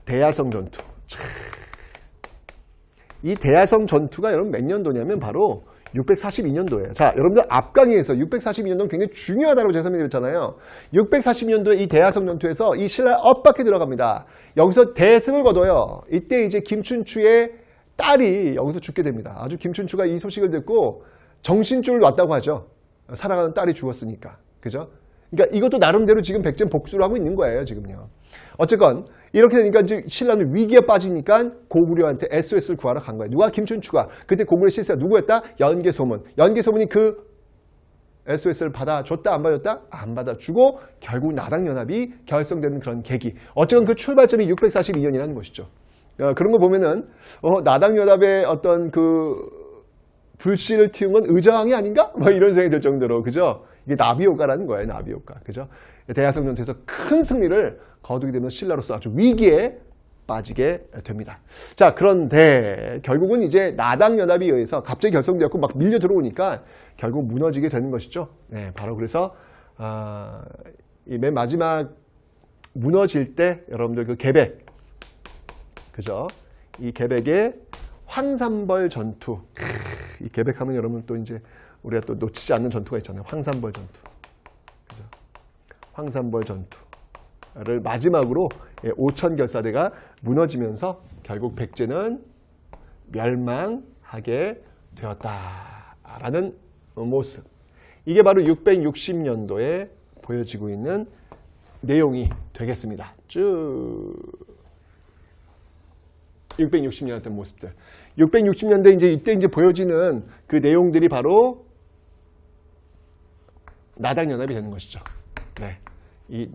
대야성 전투. 이 대야성 전투가 여러분 몇 년도냐면 바로 642년도예요. 자, 여러분들 앞강의에서 642년도는 굉장히 중요하다고 제가 설명드렸잖아요. 642년도에 이 대야성 전투에서 이 신라를 엇박해 들어갑니다. 여기서 대승을 거둬요. 이때 이제 김춘추의 딸이 여기서 죽게 됩니다. 아주 김춘추가 이 소식을 듣고 정신줄 놨다고 하죠. 사랑하는 딸이 죽었으니까. 그죠? 그러니까 이것도 나름대로 지금 백제는 복수를 하고 있는 거예요, 지금요. 어쨌건 이렇게 되니까 이제 신라는 위기에 빠지니까 고구려한테 SOS를 구하러 간 거예요. 누가? 김춘추가. 그때 고구려 실세가 누구였다? 연개소문. 연개소문이 그 SOS를 받아줬다, 안 받아줬다? 안 받아주고 결국 나당연합이 결성되는 그런 계기. 어쨌건 그 출발점이 642년이라는 것이죠. 그런 거 보면은 나당연합의 어떤 그 불씨를 틔운 건 의자왕이 아닌가? 뭐 이런 생각이 들 정도로, 그죠? 이게 나비효과라는 거예요, 나비효과. 그죠? 대야성 전투에서 큰 승리를 거두게 되면서 신라로서 아주 위기에 빠지게 됩니다. 자, 그런데 결국은 이제 나당연합에 의해서 갑자기 결성되었고 막 밀려 들어오니까 결국 무너지게 되는 것이죠. 네, 바로 그래서 이 맨 마지막 무너질 때 여러분들 그 계백, 그죠? 이 계백의 황산벌 전투. 이 계백하면 여러분 또 이제 우리가 또 놓치지 않는 전투가 있잖아요. 황산벌 전투. 그죠? 황산벌 전투를 마지막으로 5천결사대가 무너지면서 결국 백제는 멸망하게 되었다라는 모습. 이게 바로 660년도에 보여지고 있는 내용이 되겠습니다. 쭉 660년대 모습들. 660년대 이때 보여지는 그 내용들이 바로 나당연합이 되는 것이죠. 네. 이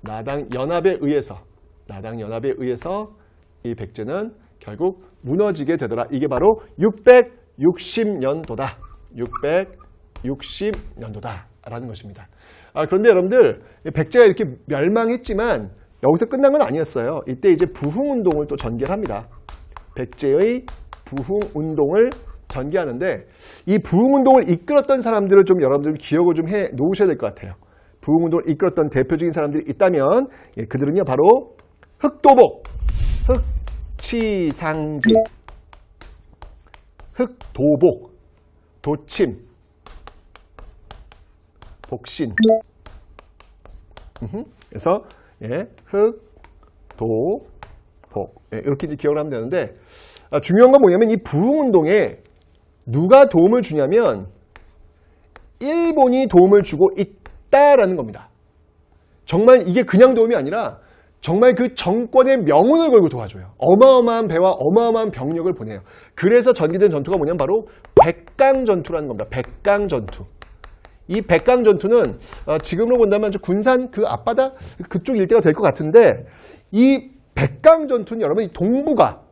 나당연합에 의해서 이 백제는 결국 무너지게 되더라. 이게 바로 660년도다. 660년도다라는 것입니다. 그런데 여러분들, 백제가 이렇게 멸망했지만 여기서 끝난 건 아니었어요. 이때 이제 부흥운동을 또 전개합니다. 백제의 부흥운동을 전개하는데 이 부흥운동을 이끌었던 사람들을 좀 여러분들 기억을 좀 해 놓으셔야 될 것 같아요. 부흥운동을 이끌었던 대표적인 사람들이 있다면 그들은요 바로 흑도복, 흑치상제, 흑도복, 도침, 복신. 그래서 흑, 도, 복. 이렇게 이제 기억을 하면 되는데, 중요한 건 뭐냐면 이 부흥운동에 누가 도움을 주냐면 일본이 도움을 주고 있다라는 겁니다. 정말 이게 그냥 도움이 아니라 정말 그 정권의 명운을 걸고 도와줘요. 어마어마한 배와 어마어마한 병력을 보내요. 그래서 전개된 전투가 뭐냐면 바로 백강전투라는 겁니다. 백강전투. 이 백강전투는 지금으로 본다면 군산 그 앞바다 그쪽 일대가 될 것 같은데 이 백강전투는 여러분 이 동부가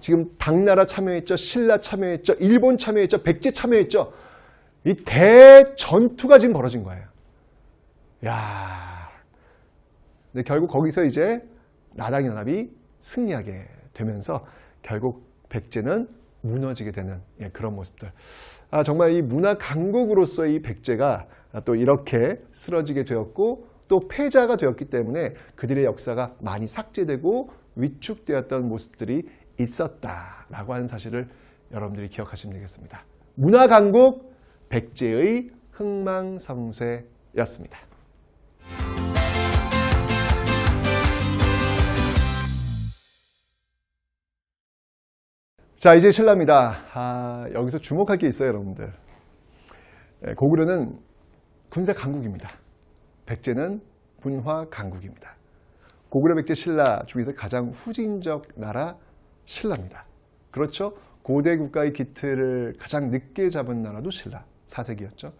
지금 당나라 참여했죠, 신라 참여했죠, 일본 참여했죠, 백제 참여했죠. 이 대전투가 지금 벌어진 거예요. 야, 근데 결국 거기서 이제 나당연합이 승리하게 되면서 결국 백제는 무너지게 되는 그런 모습들. 정말 이 문화 강국으로서 이 백제가 또 이렇게 쓰러지게 되었고 또 패자가 되었기 때문에 그들의 역사가 많이 삭제되고 위축되었던 모습들이 있었다라고 하는 사실을 여러분들이 기억하시면 되겠습니다. 문화 강국 백제의 흥망성쇠였습니다. 자, 이제 신라입니다. 여기서 주목할 게 있어요, 여러분들. 고구려는 군사 강국입니다. 백제는 문화 강국입니다. 고구려, 백제, 신라 중에서 가장 후진적 나라 신라입니다. 그렇죠? 고대 국가의 기틀을 가장 늦게 잡은 나라도 신라, 4세기였죠.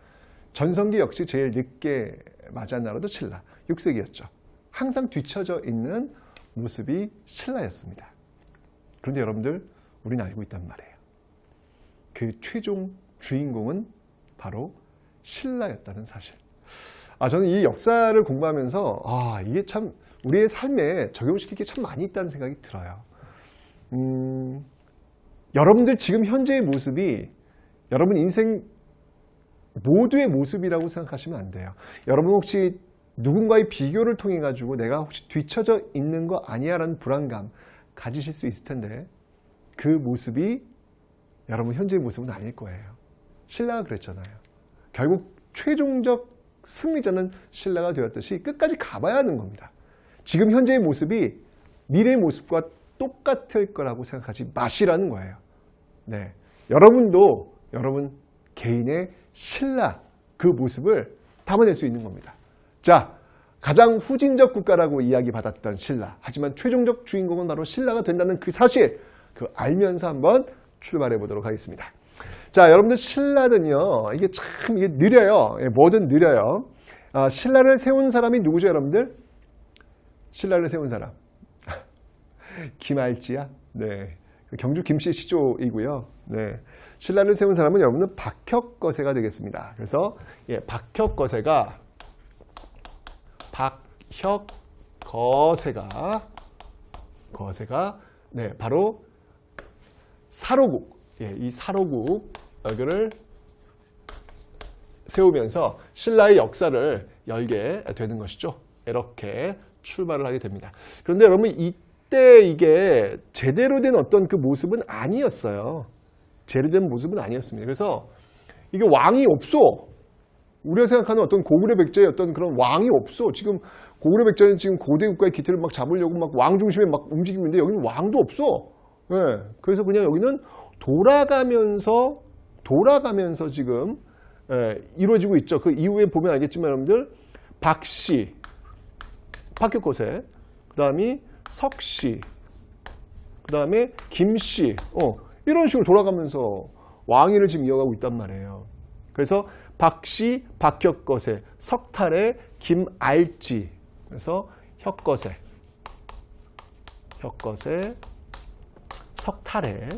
전성기 역시 제일 늦게 맞이한 나라도 신라, 6세기였죠. 항상 뒤처져 있는 모습이 신라였습니다. 그런데 여러분들, 우리는 알고 있단 말이에요. 그 최종 주인공은 바로 신라였다는 사실. 저는 이 역사를 공부하면서 이게 참 우리의 삶에 적용시킬 게 참 많이 있다는 생각이 들어요. 여러분들 지금 현재의 모습이 여러분 인생 모두의 모습이라고 생각하시면 안 돼요. 여러분 혹시 누군가의 비교를 통해 가지고 내가 혹시 뒤처져 있는 거 아니야 라는 불안감 가지실 수 있을 텐데, 그 모습이 여러분 현재의 모습은 아닐 거예요. 신라가 그랬잖아요. 결국 최종적 승리자는 신라가 되었듯이 끝까지 가봐야 하는 겁니다. 지금 현재의 모습이 미래의 모습과 똑같을 거라고 생각하지 마시라는 거예요. 네, 여러분도 여러분 개인의 신라, 그 모습을 담아낼 수 있는 겁니다. 자, 가장 후진적 국가라고 이야기받았던 신라, 하지만 최종적 주인공은 바로 신라가 된다는 그 사실, 그 알면서 한번 출발해 보도록 하겠습니다. 자, 여러분들 신라는요, 이게 참 이게 느려요. 뭐든 느려요. 신라를 세운 사람이 누구죠, 여러분들? 신라를 세운 사람 김알지야. 네, 경주 김씨 시조이고요. 네, 신라를 세운 사람은 여러분은 박혁거세가 되겠습니다. 그래서 박혁거세가 네, 바로 사로국, 이 사로국을 세우면서 신라의 역사를 열게 되는 것이죠. 이렇게 출발을 하게 됩니다. 그런데 여러분, 이때 이게 제대로 된 어떤 그 모습은 아니었어요. 제대로 된 모습은 아니었습니다. 그래서 이게 왕이 없어. 우리가 생각하는 어떤 고구려 백제의 어떤 그런 왕이 없어. 지금 고구려 백제는 지금 고대 국가의 기틀을 막 잡으려고 막 왕 중심에 막 움직이고 있는데, 여기는 왕도 없어. 네. 그래서 그냥 여기는 돌아가면서 지금 이루어지고 있죠. 그 이후에 보면 알겠지만 여러분들, 박씨, 박혁거세, 그 다음에 석씨, 그 다음에 김씨, 이런 식으로 돌아가면서 왕위를 지금 이어가고 있단 말이에요. 그래서 박씨, 박혁거세, 석탈의 김알지, 그래서 혁거세, 석탈의,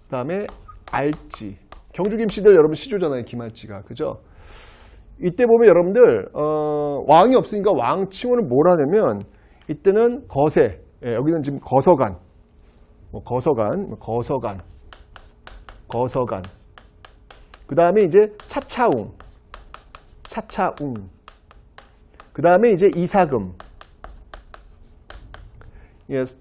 그 다음에 알지. 경주 김씨들 여러분 시조잖아요, 김알지가. 그죠? 이때 보면 여러분들, 왕이 없으니까 왕 칭호를 뭐라 하냐면, 이때는 거세, 여기는 지금 거서간, 거서간. 그 다음에 이제 차차웅. 그 다음에 이제 이사금.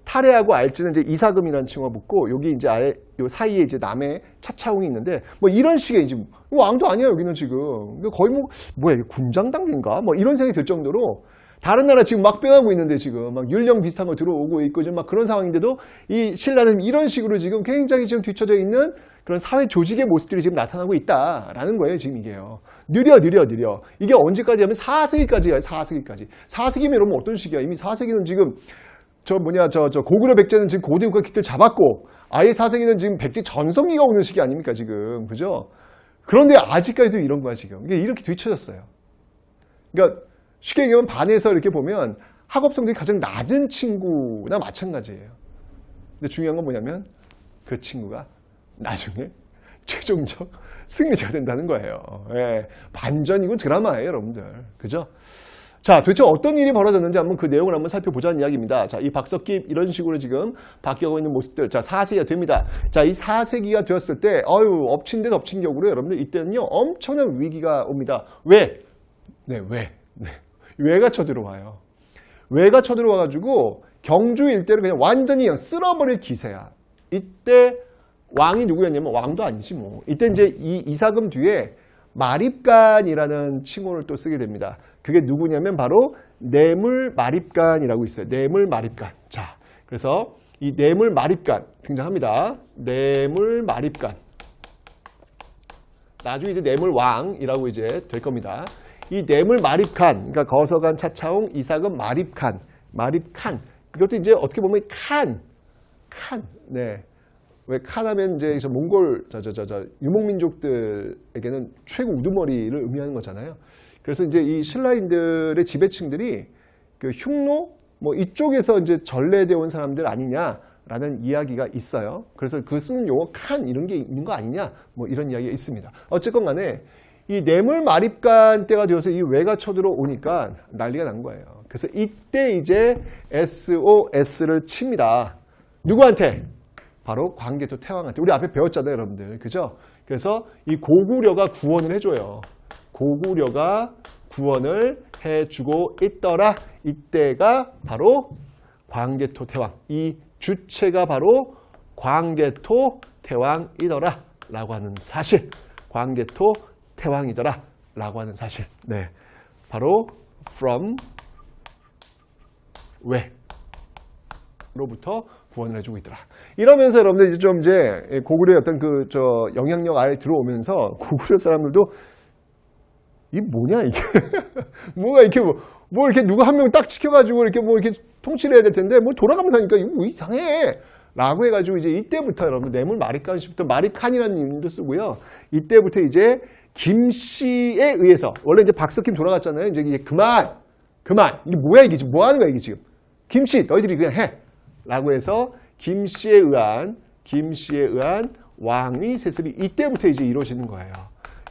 탈해하고 알지는 이제 이사금이라는 칭호가 붙고, 여기 이제 아예 요 사이에 이제 남의 차차웅이 있는데, 뭐 이런 식의 이제 왕도 아니야 여기는 지금. 거의 뭐야 이게 군장 단계인가? 뭐 이런 생각이 들 정도로 다른 나라 지금 막 빼가고 있는데, 지금 막 율령 비슷한 거 들어오고 있고 좀 막 그런 상황인데도 이 신라는 이런 식으로 지금 굉장히 지금 뒤처져 있는 그런 사회 조직의 모습들이 지금 나타나고 있다라는 거예요. 지금 이게요. 느려. 이게 언제까지 하면 4세기까지예요. 4세기까지. 4세기면 여러분 어떤 시기야? 이미 4세기는 지금 고구려 백제는 지금 고대 국가 기틀 잡았고, 아예 4세기는 지금 백제 전성기가 오는 시기 아닙니까, 지금. 그죠? 그런데 아직까지도 이런 거야, 지금. 이게 이렇게 뒤쳐졌어요. 그러니까 쉽게 얘기하면 반에서 이렇게 보면 학업 성적이 가장 낮은 친구나 마찬가지예요. 근데 중요한 건 뭐냐면 그 친구가 나중에 최종적 승리자가 된다는 거예요. 반전이고 드라마예요, 여러분들. 그죠? 자, 도대체 어떤 일이 벌어졌는지 한번 그 내용을 한번 살펴보자는 이야기입니다. 자, 이 박석기 이런 식으로 지금 바뀌어가고 있는 모습들. 자, 4세기가 됩니다. 자, 이 4세기가 되었을 때, 엎친 데 덮친 격으로 여러분들 이때는요, 엄청난 위기가 옵니다. 왜? 왜가 쳐들어와요. 왜가 쳐들어와가지고 경주 일대를 그냥 완전히 쓸어버릴 기세야. 이때 왕이 누구였냐면, 왕도 아니지 뭐. 이때 이제 이 이사금 뒤에 마립간이라는 칭호를 또 쓰게 됩니다. 그게 누구냐면 바로 뇌물마립간이라고 있어요. 뇌물마립간. 자, 그래서 이 뇌물마립간 등장합니다. 뇌물마립간. 나중에 이제 뇌물왕이라고 이제 될 겁니다. 이 뇌물마립간, 그러니까 거서간, 차차웅, 이사금, 마립칸. 이것도 이제 어떻게 보면 칸. 네. 왜 칸하면 이제 저 몽골 유목민족들에게는 최고 우두머리를 의미하는 거잖아요. 그래서 이제 이 신라인들의 지배층들이 그 흉노 뭐 이쪽에서 이제 전래되어 온 사람들 아니냐라는 이야기가 있어요. 그래서 그 쓰는 용어 칸 이런 게 있는 거 아니냐 뭐 이런 이야기가 있습니다. 어쨌건 간에 이 뇌물 마립간 때가 되어서 이 외가 쳐들어오니까 난리가 난 거예요. 그래서 이때 이제 SOS를 칩니다. 누구한테? 바로 광개토 태왕한테. 우리 앞에 배웠잖아요, 여러분들. 그죠? 그래서 이 고구려가 구원을 해줘요. 고구려가 구원을 해주고 있더라. 이때가 바로 광개토 태왕. 이 주체가 바로 광개토 태왕이더라. 라고 하는 사실. 광개토 태왕이더라. 라고 하는 사실. 네. 바로 from where 로부터 구원을 해주고 있더라. 이러면서 여러분들 이제 고구려의 어떤 그 영향력 아래 들어오면서 고구려 사람들도 이게 뭐냐 이게 뭐가 이렇게 뭐 이렇게 누가 한 명 딱 지켜가지고 이렇게 뭐 이렇게 통치를 해야 될 텐데 뭐 돌아가면서 하니까 이거 뭐 이상해. 라고 해가지고 이제 이때부터 여러분 뇌물 마립간시부터 마립칸이라는 이름도 쓰고요. 이때부터 이제 김씨에 의해서 원래 이제 박석김 돌아갔잖아요. 이제 그만 이게 뭐야 이게 지금 뭐 하는 거야 이게 지금 김씨 너희들이 그냥 해. 라고 해서 김씨에 의한 왕위 세습이 이때부터 이제 이루어지는 거예요.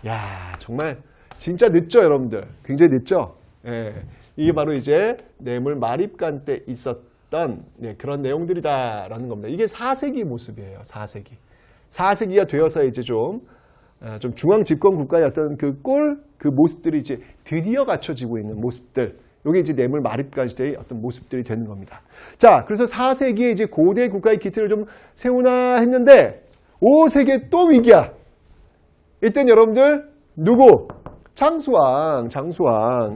야 정말 진짜 늦죠 여러분들. 굉장히 늦죠. 예, 이게 바로 이제 뇌물 마립간 때 있었던 그런 내용들이다라는 겁니다. 이게 4세기 모습이에요. 4세기가 되어서 이제 좀 중앙 집권 국가의 어떤 그 모습들이 이제 드디어 갖춰지고 있는 모습들. 이게 이제 뇌물 마립간 시대의 어떤 모습들이 되는 겁니다. 자, 그래서 4세기에 이제 고대 국가의 기틀을 좀 세우나 했는데 5세기에 또 위기야. 이땐 여러분들 누구? 장수왕.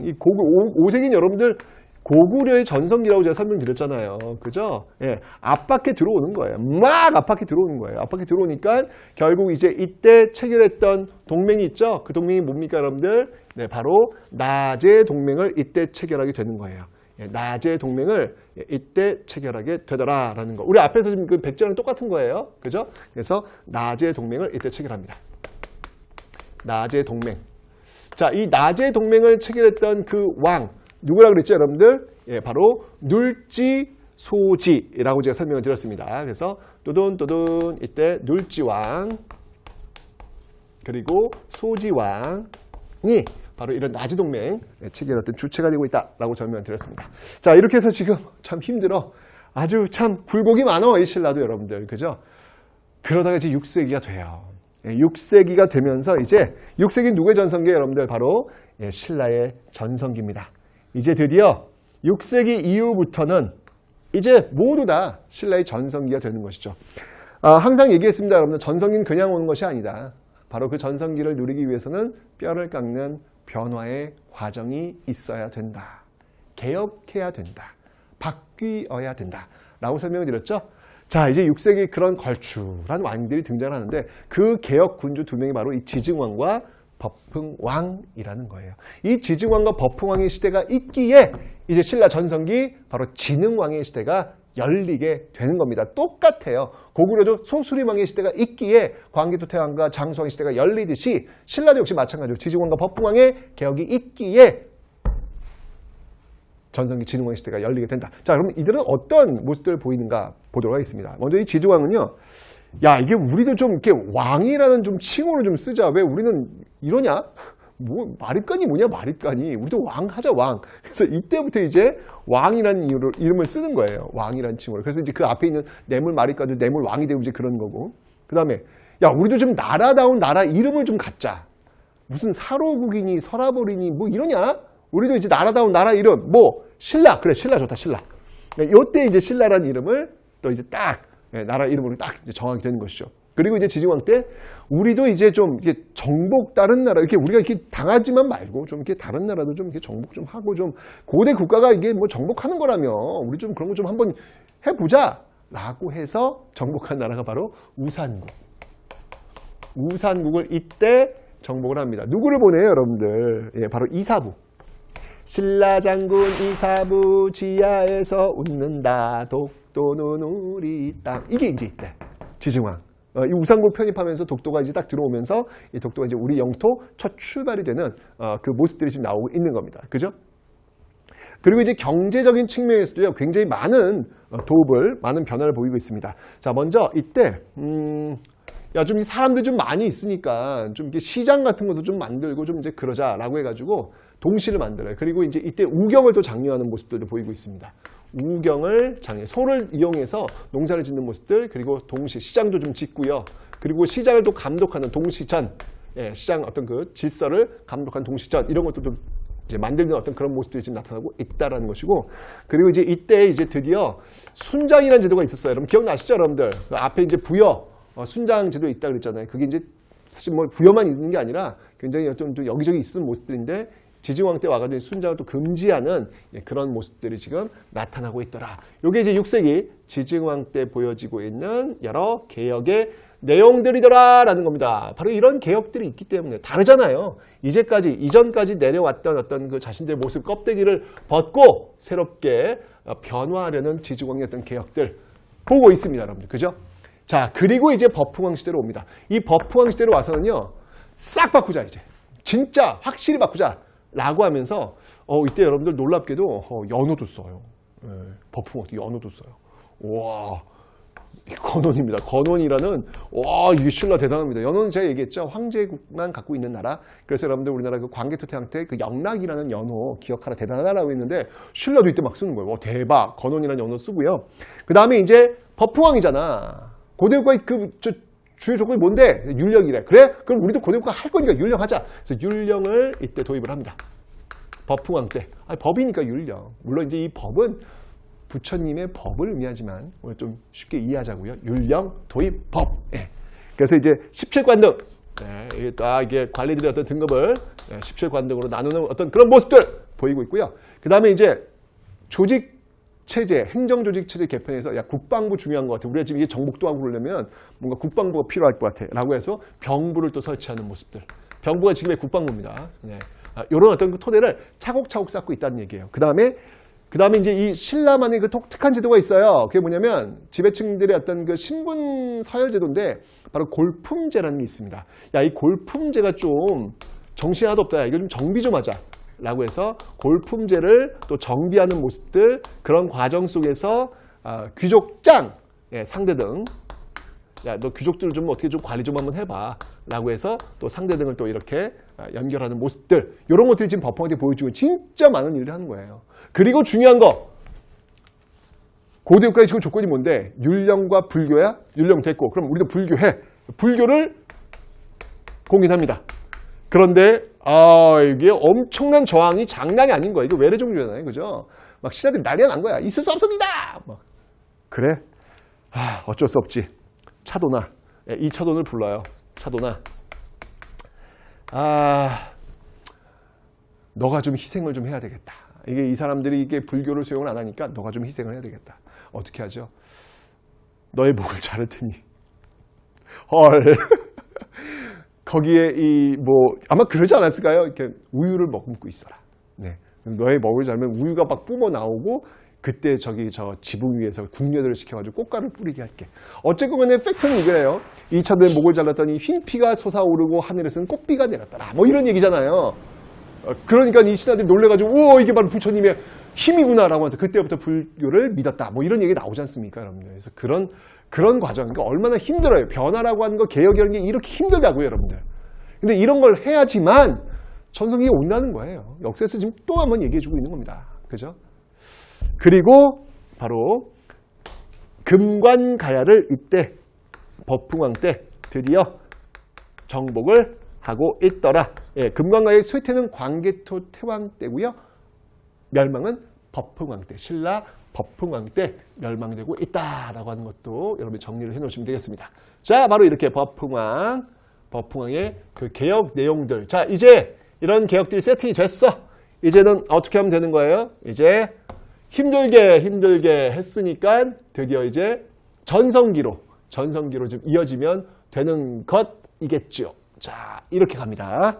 이 5세기는 여러분들 고구려의 전성기라고 제가 설명드렸잖아요. 그죠? 예, 압박해 들어오는 거예요. 막 압박해 들어오는 거예요. 압박해 들어오니까 결국 이제 이때 체결했던 동맹이 있죠. 그 동맹이 뭡니까, 여러분들? 네, 바로 나제 동맹을 이때 체결하게 되는 거예요. 예, 나제 동맹을 이때 체결하게 되더라라는 거. 우리 앞에서 지금 그 백제랑 똑같은 거예요. 그죠? 그래서 나제 동맹을 이때 체결합니다. 나제 동맹. 자, 이 나제 동맹을 체결했던 그 왕. 누구라 그랬죠, 여러분들? 예, 바로 눌지소지라고 제가 설명을 드렸습니다. 그래서 또돈 이때 눌지왕 그리고 소지왕이 바로 이런 나제 동맹 체결했던 주체가 되고 있다라고 설명을 드렸습니다. 자, 이렇게 해서 지금 참 힘들어. 아주 참 굴곡이 많어 이 신라도 여러분들, 그죠? 그러다가 이제 6세기가 돼요. 6세기가 되면서 이제 6세기 누구의 전성기예요, 여러분들? 바로 신라의 전성기입니다. 이제 드디어 6세기 이후부터는 이제 모두 다 신라의 전성기가 되는 것이죠. 항상 얘기했습니다, 여러분들. 전성기는 그냥 오는 것이 아니다. 바로 그 전성기를 누리기 위해서는 뼈를 깎는 변화의 과정이 있어야 된다. 개혁해야 된다. 바뀌어야 된다. 라고 설명을 드렸죠. 자, 이제 6세기 그런 걸출한 왕들이 등장하는데 그 개혁 군주 두 명이 바로 이 지증왕과 버풍왕이라는 거예요. 이 지증왕과 버풍왕의 시대가 있기에 이제 신라 전성기 바로 진흥왕의 시대가 열리게 되는 겁니다. 똑같아요. 고구려도 소수림왕의 시대가 있기에 광개토 태왕과 장수왕의 시대가 열리듯이 신라도 역시 마찬가지로 지증왕과 버풍왕의 개혁이 있기에 전성기 진흥왕의 시대가 열리게 된다. 자, 그럼 이들은 어떤 모습들을 보이는가 보도록 하겠습니다. 먼저 이 지증왕은요. 야, 이게 우리도 좀 이렇게 왕이라는 좀 칭호를 좀 쓰자. 왜 우리는 이러냐? 뭐 마립간이 뭐냐? 마립간이. 우리도 왕 하자, 왕. 그래서 이때부터 이제 왕이라는 이름을 쓰는 거예요. 왕이라는 칭호를. 그래서 이제 그 앞에 있는 뇌물 마립간도 뇌물 왕이 되고 이제 그런 거고. 그다음에 야, 우리도 좀 나라다운 나라 이름을 좀 갖자. 무슨 사로국이니 서라버리니 뭐 이러냐? 우리도 이제 나라다운 나라 이름. 뭐 신라. 그래, 신라 좋다, 신라. 이때 이제 신라라는 이름을 또 이제 딱 나라 이름으로 딱 정하게 되는 것이죠. 그리고 이제 지증왕 때 우리도 이제 좀 이렇게 정복 다른 나라 이렇게 우리가 이렇게 당하지만 말고 좀 이렇게 다른 나라도 좀 이렇게 정복 좀 하고 좀 고대 국가가 이게 뭐 정복하는 거라면 우리 좀 그런 거 좀 한번 해보자라고 해서 정복한 나라가 바로 우산국. 우산국을 이때 정복을 합니다. 누구를 보내요, 여러분들? 예, 바로 이사부. 신라 장군 이사부 지하에서 웃는다 독도는 우리 땅. 이게 이제 이때 지증왕. 이 우상국 편입하면서 독도가 이제 딱 들어오면서 이 독도가 이제 우리 영토 첫 출발이 되는 그 모습들이 지금 나오고 있는 겁니다. 그죠? 그리고 이제 경제적인 측면에서도요, 굉장히 많은 도읍을, 많은 변화를 보이고 있습니다. 자, 먼저 이때, 좀 사람들이 좀 많이 있으니까 좀 이렇게 시장 같은 것도 좀 만들고 좀 이제 그러자라고 해가지고 동시를 만들어요. 그리고 이제 이때 우경을 또 장려하는 모습들도 보이고 있습니다. 우경을 장려, 소를 이용해서 농사를 짓는 모습들, 그리고 동시, 시장도 좀 짓고요. 그리고 시장을 또 감독하는 동시전, 시장 어떤 그 질서를 감독하는 동시전, 이런 것도 좀 이제 만들는 어떤 그런 모습들이 지금 나타나고 있다라는 것이고, 그리고 이제 이때 이제 드디어 순장이라는 제도가 있었어요. 여러분 기억나시죠, 여러분들? 그 앞에 이제 부여, 순장 제도 있다 그랬잖아요. 그게 이제 사실 뭐 부여만 있는 게 아니라 굉장히 좀 여기저기 있었던 모습들인데, 지증왕 때 와가지고 순장을 또 금지하는 그런 모습들이 지금 나타나고 있더라. 이게 이제 6세기 지증왕 때 보여지고 있는 여러 개혁의 내용들이더라라는 겁니다. 바로 이런 개혁들이 있기 때문에 다르잖아요. 이전까지 내려왔던 어떤 그 자신들의 모습 껍데기를 벗고 새롭게 변화하려는 지증왕의 어떤 개혁들 보고 있습니다, 여러분들. 그죠? 자, 그리고 이제 버풍왕 시대로 옵니다. 이 버풍왕 시대로 와서는요, 싹 바꾸자, 이제. 진짜 확실히 바꾸자. 라고 하면서, 이때 여러분들 놀랍게도, 연호도 써요. 버풍왕도 연호도 써요. 와. 건원입니다. 건원이라는, 이게 신라 대단합니다. 연호는 제가 얘기했죠. 황제국만 갖고 있는 나라. 그래서 여러분들 우리나라 그 광개토태왕 때 그 영락이라는 연호 기억하라 대단하다라고 했는데, 신라도 이때 막 쓰는 거예요. 대박. 건원이라는 연호 쓰고요. 그 다음에 이제 버풍왕이잖아. 고대국가의 주요 조건이 뭔데? 율령이래. 그래? 그럼 우리도 고대국가 할 거니까 율령하자. 그래서 율령을 이때 도입을 합니다. 버풍왕 때. 법이니까 율령. 물론 이제 이 법은 부처님의 법을 의미하지만 오늘 좀 쉽게 이해하자고요. 율령, 도입, 법. 그래서 이제 17관등. 이게 관리들의 어떤 등급을 17관등으로 나누는 어떤 그런 모습들 보이고 있고요. 그 다음에 이제 조직 체제, 행정조직 체제 개편에서 국방부 중요한 것 같아. 우리가 지금 이게 정복도하고 그러려면 뭔가 국방부가 필요할 것 같아. 라고 해서 병부를 또 설치하는 모습들. 병부가 지금의 국방부입니다. 이런 어떤 그 토대를 차곡차곡 쌓고 있다는 얘기예요. 그 다음에 이제 이 신라만의 그 독특한 제도가 있어요. 그게 뭐냐면 지배층들의 어떤 그 신분 서열 제도인데 바로 골품제라는 게 있습니다. 이 골품제가 좀 정신 하나도 없다. 이거 좀 정비 좀 하자. 라고 해서 골품제를 또 정비하는 모습들, 그런 과정 속에서 귀족장 상대 등, 너 귀족들을 좀 어떻게 좀 관리 좀 한번 해봐 라고 해서 또 상대 등을 또 이렇게 연결하는 모습들, 이런 것들이 지금 버풍한테 보여주고 진짜 많은 일을 하는 거예요. 그리고 중요한 거, 고대국가의 지금 조건이 뭔데? 율령과 불교야? 율령 됐고, 그럼 우리도 불교해. 불교를 공인합니다. 그런데 이게 엄청난 저항이 장난이 아닌 거야. 이거 외래 종교잖아요. 그죠? 막 신하들이 난리가 난 거야. 있을 수 없습니다! 막. 그래? 어쩔 수 없지. 차도나. 이 차돈을 불러요. 차도나. 너가 좀 희생을 좀 해야 되겠다. 이게 이 사람들이 이게 불교를 수용을 안 하니까 너가 좀 희생을 해야 되겠다. 어떻게 하죠? 너의 목을 자를 테니. 헐. 거기에 아마 그러지 않았을까요? 이렇게 우유를 머금고 있어라. 네. 너의 먹을 자면 우유가 막 뿜어 나오고, 그때 저 지붕 위에서 궁녀들을 시켜가지고 꽃가루를 뿌리게 할게. 어쨌건 간에 팩트는 이거예요. 이 차도의 목을 잘랐더니 흰 피가 솟아오르고 하늘에서는 꽃비가 내렸더라. 뭐 이런 얘기잖아요. 그러니까 이 신하들이 놀래가지고, 이게 바로 부처님의 힘이구나라고 하면서 그때부터 불교를 믿었다. 뭐 이런 얘기 나오지 않습니까, 여러분들? 그래서 그런 과정, 그러니까 얼마나 힘들어요. 변화라고 하는 거, 개혁이라는 게 이렇게 힘들다고요, 여러분들. 근데 이런 걸 해야지만 전성기가 온다는 거예요. 역사에서 지금 또 한 번 얘기해주고 있는 겁니다. 그죠? 그리고 바로 금관가야를 이때 버풍왕 때 드디어 정복을 하고 있더라. 금관가야의 쇠퇴는 광개토 태왕 때고요. 멸망은 버풍왕 때, 신라 버풍왕 때 멸망되고 있다라고 하는 것도 여러분이 정리를 해놓으시면 되겠습니다. 자, 바로 이렇게 버풍왕의 그 개혁 내용들. 자, 이제 이런 개혁들이 세팅이 됐어. 이제는 어떻게 하면 되는 거예요? 이제 힘들게 했으니까 드디어 이제 전성기로 좀 이어지면 되는 것이겠죠. 자, 이렇게 갑니다.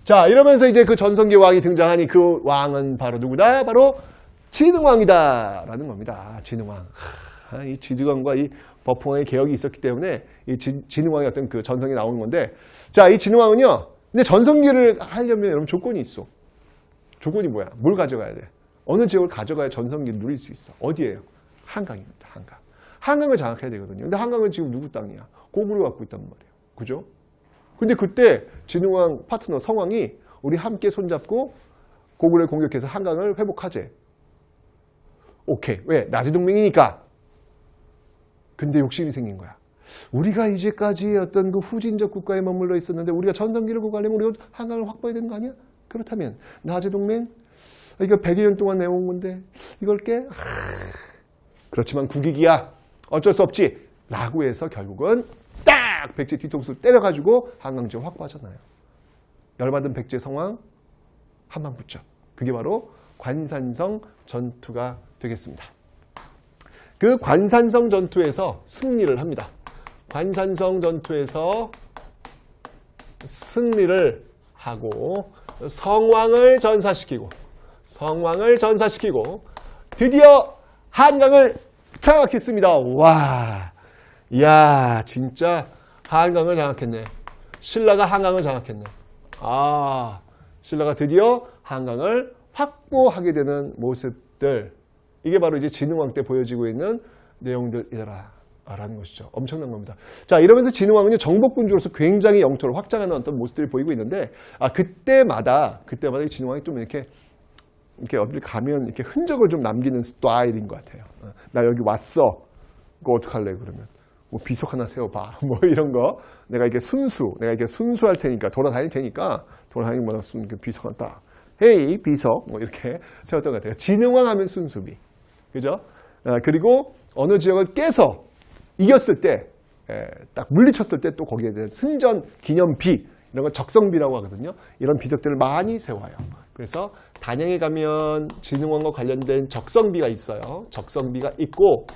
자, 이러면서 이제 그 전성기 왕이 등장하니 그 왕은 바로 누구다? 바로 진흥왕이다 라는 겁니다. 진흥왕. 이 진흥왕과 이 버풍왕의 개혁이 있었기 때문에 이 진흥왕의 어떤 그 전성이 나오는 건데, 자, 이 진흥왕은요, 근데 전성기를 하려면 여러분 조건이 있어. 조건이 뭐야? 뭘 가져가야 돼? 어느 지역을 가져가야 전성기를 누릴 수 있어? 어디예요? 한강입니다. 한강. 한강을 장악해야 되거든요. 근데 한강은 지금 누구 땅이야? 고구려 갖고 있단 말이에요. 그죠? 근데 그때 진흥왕 파트너 성왕이 우리 함께 손잡고 고구려를 공격해서 한강을 회복하재. 오케이. 왜? 나제동맹이니까. 근데 욕심이 생긴 거야. 우리가 이제까지 어떤 그 후진적 국가에 머물러 있었는데 우리가 전성기를 구가려면 우리가 한강을 확보해야 되는 거 아니야? 그렇다면 나제동맹? 이거 100여 년 동안 내온 건데 이걸 깨? 그렇지만 국익이야. 어쩔 수 없지. 라고 해서 결국은 딱 백제 뒤통수를 때려가지고 한강 지역 확보하잖아요. 열받은 백제 성왕 한방 붙죠. 그게 바로 관산성 전투가 되겠습니다. 그 관산성 전투에서 승리를 합니다. 관산성 전투에서 승리를 하고 성왕을 전사시키고 드디어 한강을 장악했습니다. 와, 이야, 진짜 한강을 장악했네. 신라가 한강을 장악했네. 아, 신라가 드디어 한강을 확보하게 되는 모습들, 이게 바로 이제 진흥왕 때 보여지고 있는 내용들이라는 것이죠. 엄청난 겁니다. 자, 이러면서 진흥왕은요, 정복군주로서 굉장히 영토를 확장하는 어떤 모습들이 보이고 있는데, 그때마다 이 진흥왕이 좀 이렇게 어딜 가면 이렇게 흔적을 좀 남기는 스타일인 것 같아요. 나 여기 왔어. 그거 어떡할래, 그러면. 뭐 비석 하나 세워봐. 뭐 이런 거. 내가 이게 순수할 테니까, 돌아다닐 테니까, 돌아다니는 거나 비석 하나 딱. 헤이, 비석. 뭐 이렇게 세웠던 것 같아요. 진흥왕 하면 순수비. 그죠? 그리고 어느 지역을 깨서 이겼을 때, 딱 물리쳤을 때 또 거기에 대한 승전 기념비, 이런 걸 적성비라고 하거든요. 이런 비석들을 많이 세워요. 그래서 단양에 가면 진흥왕과 관련된 적성비가 있어요. 적성비가 있고,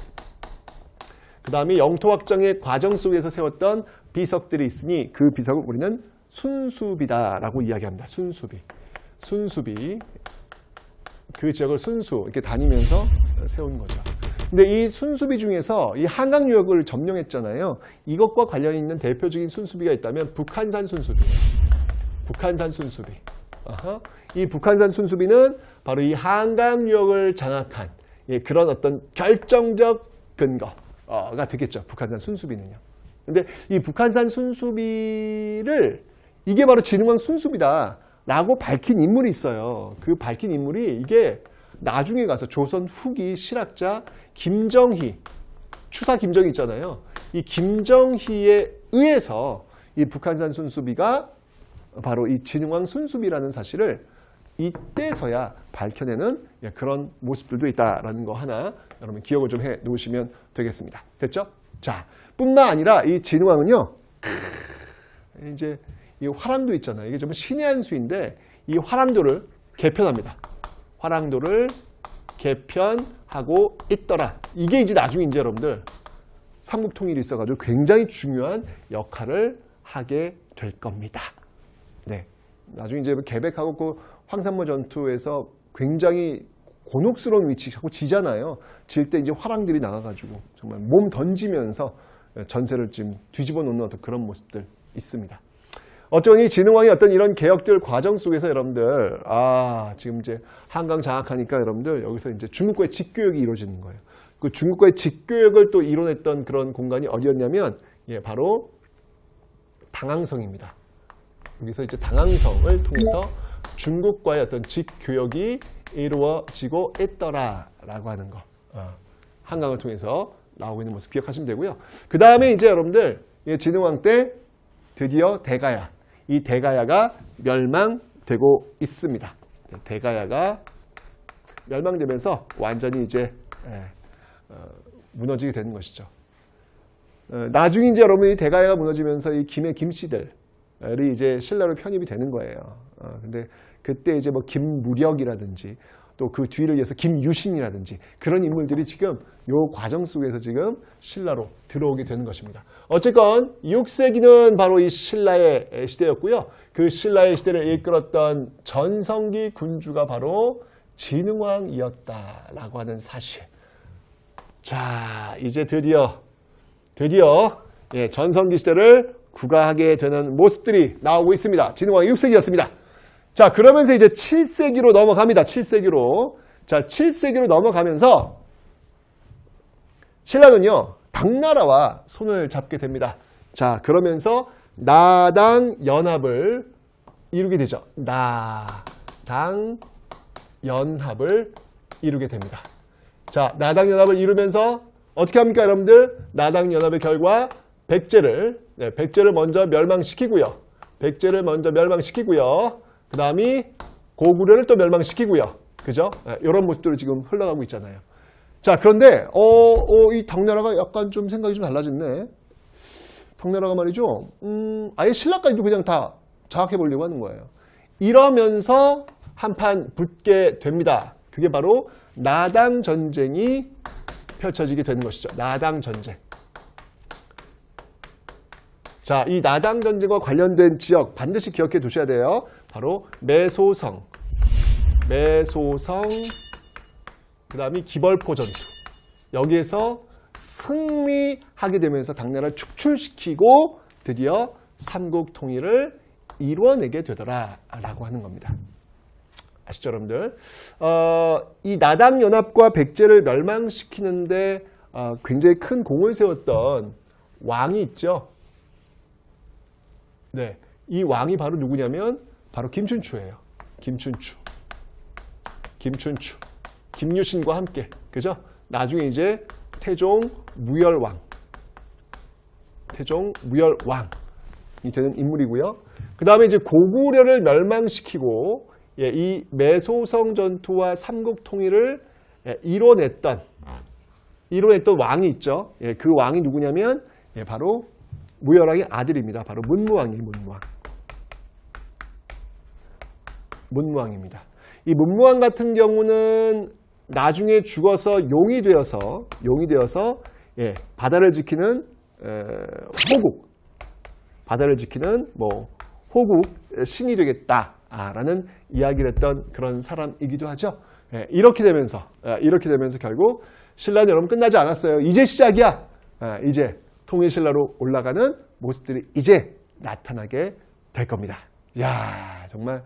그 다음에 영토 확정의 과정 속에서 세웠던 비석들이 있으니 그 비석을 우리는 순수비다라고 이야기합니다. 순수비. 그 지역을 이렇게 다니면서 세운 거죠. 근데 이 순수비 중에서 이 한강 유역을 점령했잖아요. 이것과 관련 있는 대표적인 순수비가 있다면 북한산 순수비예요. 북한산 순수비. 이 북한산 순수비는 바로 이 한강 유역을 장악한 그런 어떤 결정적 근거가 되겠죠. 북한산 순수비는요. 근데 이 북한산 순수비를 이게 바로 진흥왕 순수비다라고 밝힌 인물이 있어요. 그 밝힌 인물이 이게 나중에 가서 조선 후기 실학자 김정희, 추사 김정희 있잖아요. 이 김정희에 의해서 이 북한산 순수비가 바로 이 진흥왕 순수비라는 사실을 이때서야 밝혀내는 그런 모습들도 있다라는 거 하나 여러분 기억을 좀 해 놓으시면 되겠습니다. 됐죠? 자, 뿐만 아니라 이 진흥왕은요, 이제 이 화랑도 있잖아요. 이게 좀 신의 한 수인데 이 화랑도를 개편합니다. 화랑도를 개편하고 있더라. 이게 이제 나중에 이제 여러분들 삼국통일이 있어가지고 굉장히 중요한 역할을 하게 될 겁니다. 네, 나중에 이제 개백하고 그 황산모 전투에서 굉장히 곤혹스러운 위치 자꾸 지잖아요. 질 때 이제 화랑들이 나가가지고 정말 몸 던지면서 전세를 지금 뒤집어 놓는 어떤 그런 모습들 있습니다. 어쩌니 진흥왕이 어떤 이런 개혁들 과정 속에서 여러분들, 지금 이제 한강 장악하니까 여러분들 여기서 이제 중국과의 직교역이 이루어지는 거예요. 그 중국과의 직교역을 또 이뤄냈던 그런 공간이 어디였냐면, 바로 당항성입니다. 여기서 이제 당항성을 통해서 중국과의 어떤 직교역이 이루어지고 있더라라고 하는 거. 한강을 통해서 나오고 있는 모습 기억하시면 되고요. 그 다음에 이제 여러분들 진흥왕 때 드디어 대가야. 이 대가야가 멸망되고 있습니다. 대가야가 멸망되면서 완전히 이제 무너지게 되는 것이죠. 나중에 이제 여러분이 대가야가 무너지면서 이 김의 김씨들이 이제 신라로 편입이 되는 거예요. 근데 그때 이제 뭐 김무력이라든지 또 그 뒤를 이어서 김유신이라든지 그런 인물들이 지금 요 과정 속에서 지금 신라로 들어오게 되는 것입니다. 어쨌건 6세기는 바로 이 신라의 시대였고요. 그 신라의 시대를 이끌었던 전성기 군주가 바로 진흥왕이었다라고 하는 사실. 자, 이제 드디어 예, 전성기 시대를 구가하게 되는 모습들이 나오고 있습니다. 진흥왕이 6세기였습니다. 자, 그러면서 이제 7세기로 넘어갑니다. 7세기로. 자, 7세기로 넘어가면서 신라는요, 당나라와 손을 잡게 됩니다. 자, 그러면서 나당 연합을 이루게 되죠. 나당 연합을 이루게 됩니다. 자, 나당 연합을 이루면서 어떻게 합니까, 여러분들? 나당 연합의 결과 백제를 먼저 멸망시키고요. 그 다음이 고구려를 또 멸망시키고요. 그죠? 이런 모습들을 지금 흘러가고 있잖아요. 자, 그런데 이 당나라가 약간 좀 생각이 좀 달라졌네. 당나라가 말이죠. 아예 신라까지도 그냥 다 장악해 보려고 하는 거예요. 이러면서 한판 붙게 됩니다. 그게 바로 나당 전쟁이 펼쳐지게 되는 것이죠. 나당 전쟁. 자, 이 나당 전쟁과 관련된 지역 반드시 기억해 두셔야 돼요. 바로 매소성, 그 다음이 기벌포 전투. 여기에서 승리하게 되면서 당나라를 축출시키고 드디어 삼국 통일을 이루어내게 되더라라고 하는 겁니다. 아시죠, 여러분들? 이 나당 연합과 백제를 멸망시키는데 굉장히 큰 공을 세웠던 왕이 있죠. 네, 이 왕이 바로 누구냐면 바로 김춘추예요. 김춘추. 김유신과 함께, 그죠? 나중에 이제 태종 무열왕이 되는 인물이고요. 그 다음에 이제 고구려를 멸망시키고 이 매소성 전투와 삼국 통일을 이뤄냈던 왕이 있죠. 그 왕이 누구냐면 바로 무열왕의 아들입니다. 바로 문무왕입니다. 이 문무왕 같은 경우는 나중에 죽어서 용이 되어서 바다를 지키는 호국 신이 되겠다라는 이야기를 했던 그런 사람이기도 하죠. 이렇게 되면서 결국 신라는 여러분 끝나지 않았어요. 이제 시작이야. 이제 통일신라로 올라가는 모습들이 이제 나타나게 될 겁니다. 이야, 정말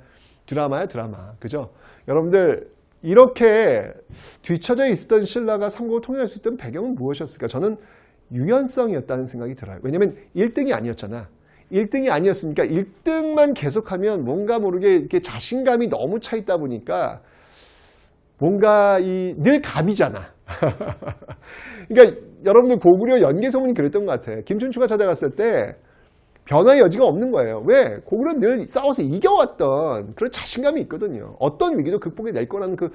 드라마야, 드라마. 그죠? 여러분들, 이렇게 뒤처져 있었던 신라가 삼국을 통일할 수 있던 배경은 무엇이었을까? 저는 유연성이었다는 생각이 들어요. 왜냐면 1등이 아니었잖아. 1등이 아니었으니까 1등만 계속하면 뭔가 모르게 이렇게 자신감이 너무 차 있다 보니까 뭔가 늘 갑이잖아. 그러니까 여러분들 고구려 연개소문이 그랬던 것 같아. 김춘추가 찾아갔을 때 변화의 여지가 없는 거예요. 왜? 고구려는 늘 싸워서 이겨왔던 그런 자신감이 있거든요. 어떤 위기도 극복해낼 거라는 그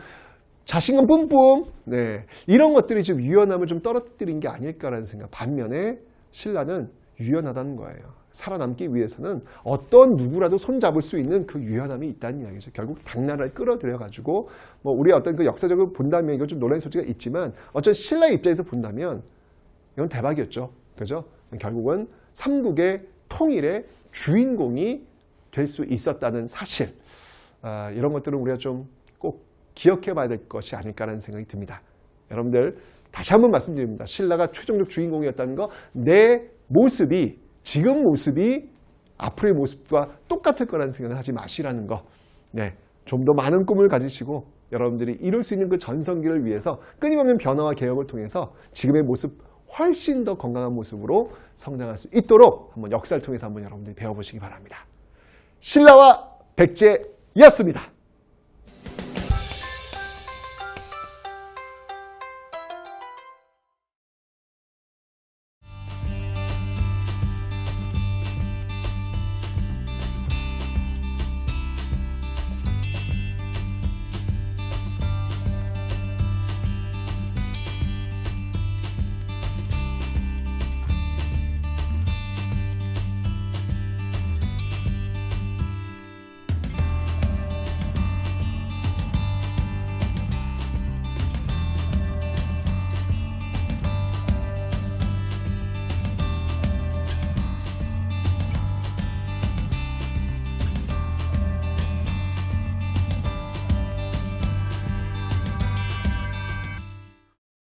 자신감 뿜뿜. 네. 이런 것들이 좀 유연함을 좀 떨어뜨린 게 아닐까라는 생각. 반면에 신라는 유연하다는 거예요. 살아남기 위해서는 어떤 누구라도 손잡을 수 있는 그 유연함이 있다는 이야기죠. 결국 당나라를 끌어들여가지고 우리가 어떤 그 역사적으로 본다면 이건 좀 논란의 소지가 있지만 어쨌든 신라의 입장에서 본다면 이건 대박이었죠. 그죠? 결국은 삼국의 통일의 주인공이 될 수 있었다는 사실. 이런 것들은 우리가 좀 꼭 기억해 봐야 될 것이 아닐까라는 생각이 듭니다. 여러분들 다시 한번 말씀드립니다. 신라가 최종적 주인공이었다는 거, 내 모습이 지금 모습이 앞으로의 모습과 똑같을 거라는 생각을 하지 마시라는 거. 네, 좀 더 많은 꿈을 가지시고 여러분들이 이룰 수 있는 그 전성기를 위해서 끊임없는 변화와 개혁을 통해서 지금의 모습 훨씬 더 건강한 모습으로 성장할 수 있도록 한번 역사를 통해서 한번 여러분들이 배워보시기 바랍니다. 신라와 백제였습니다.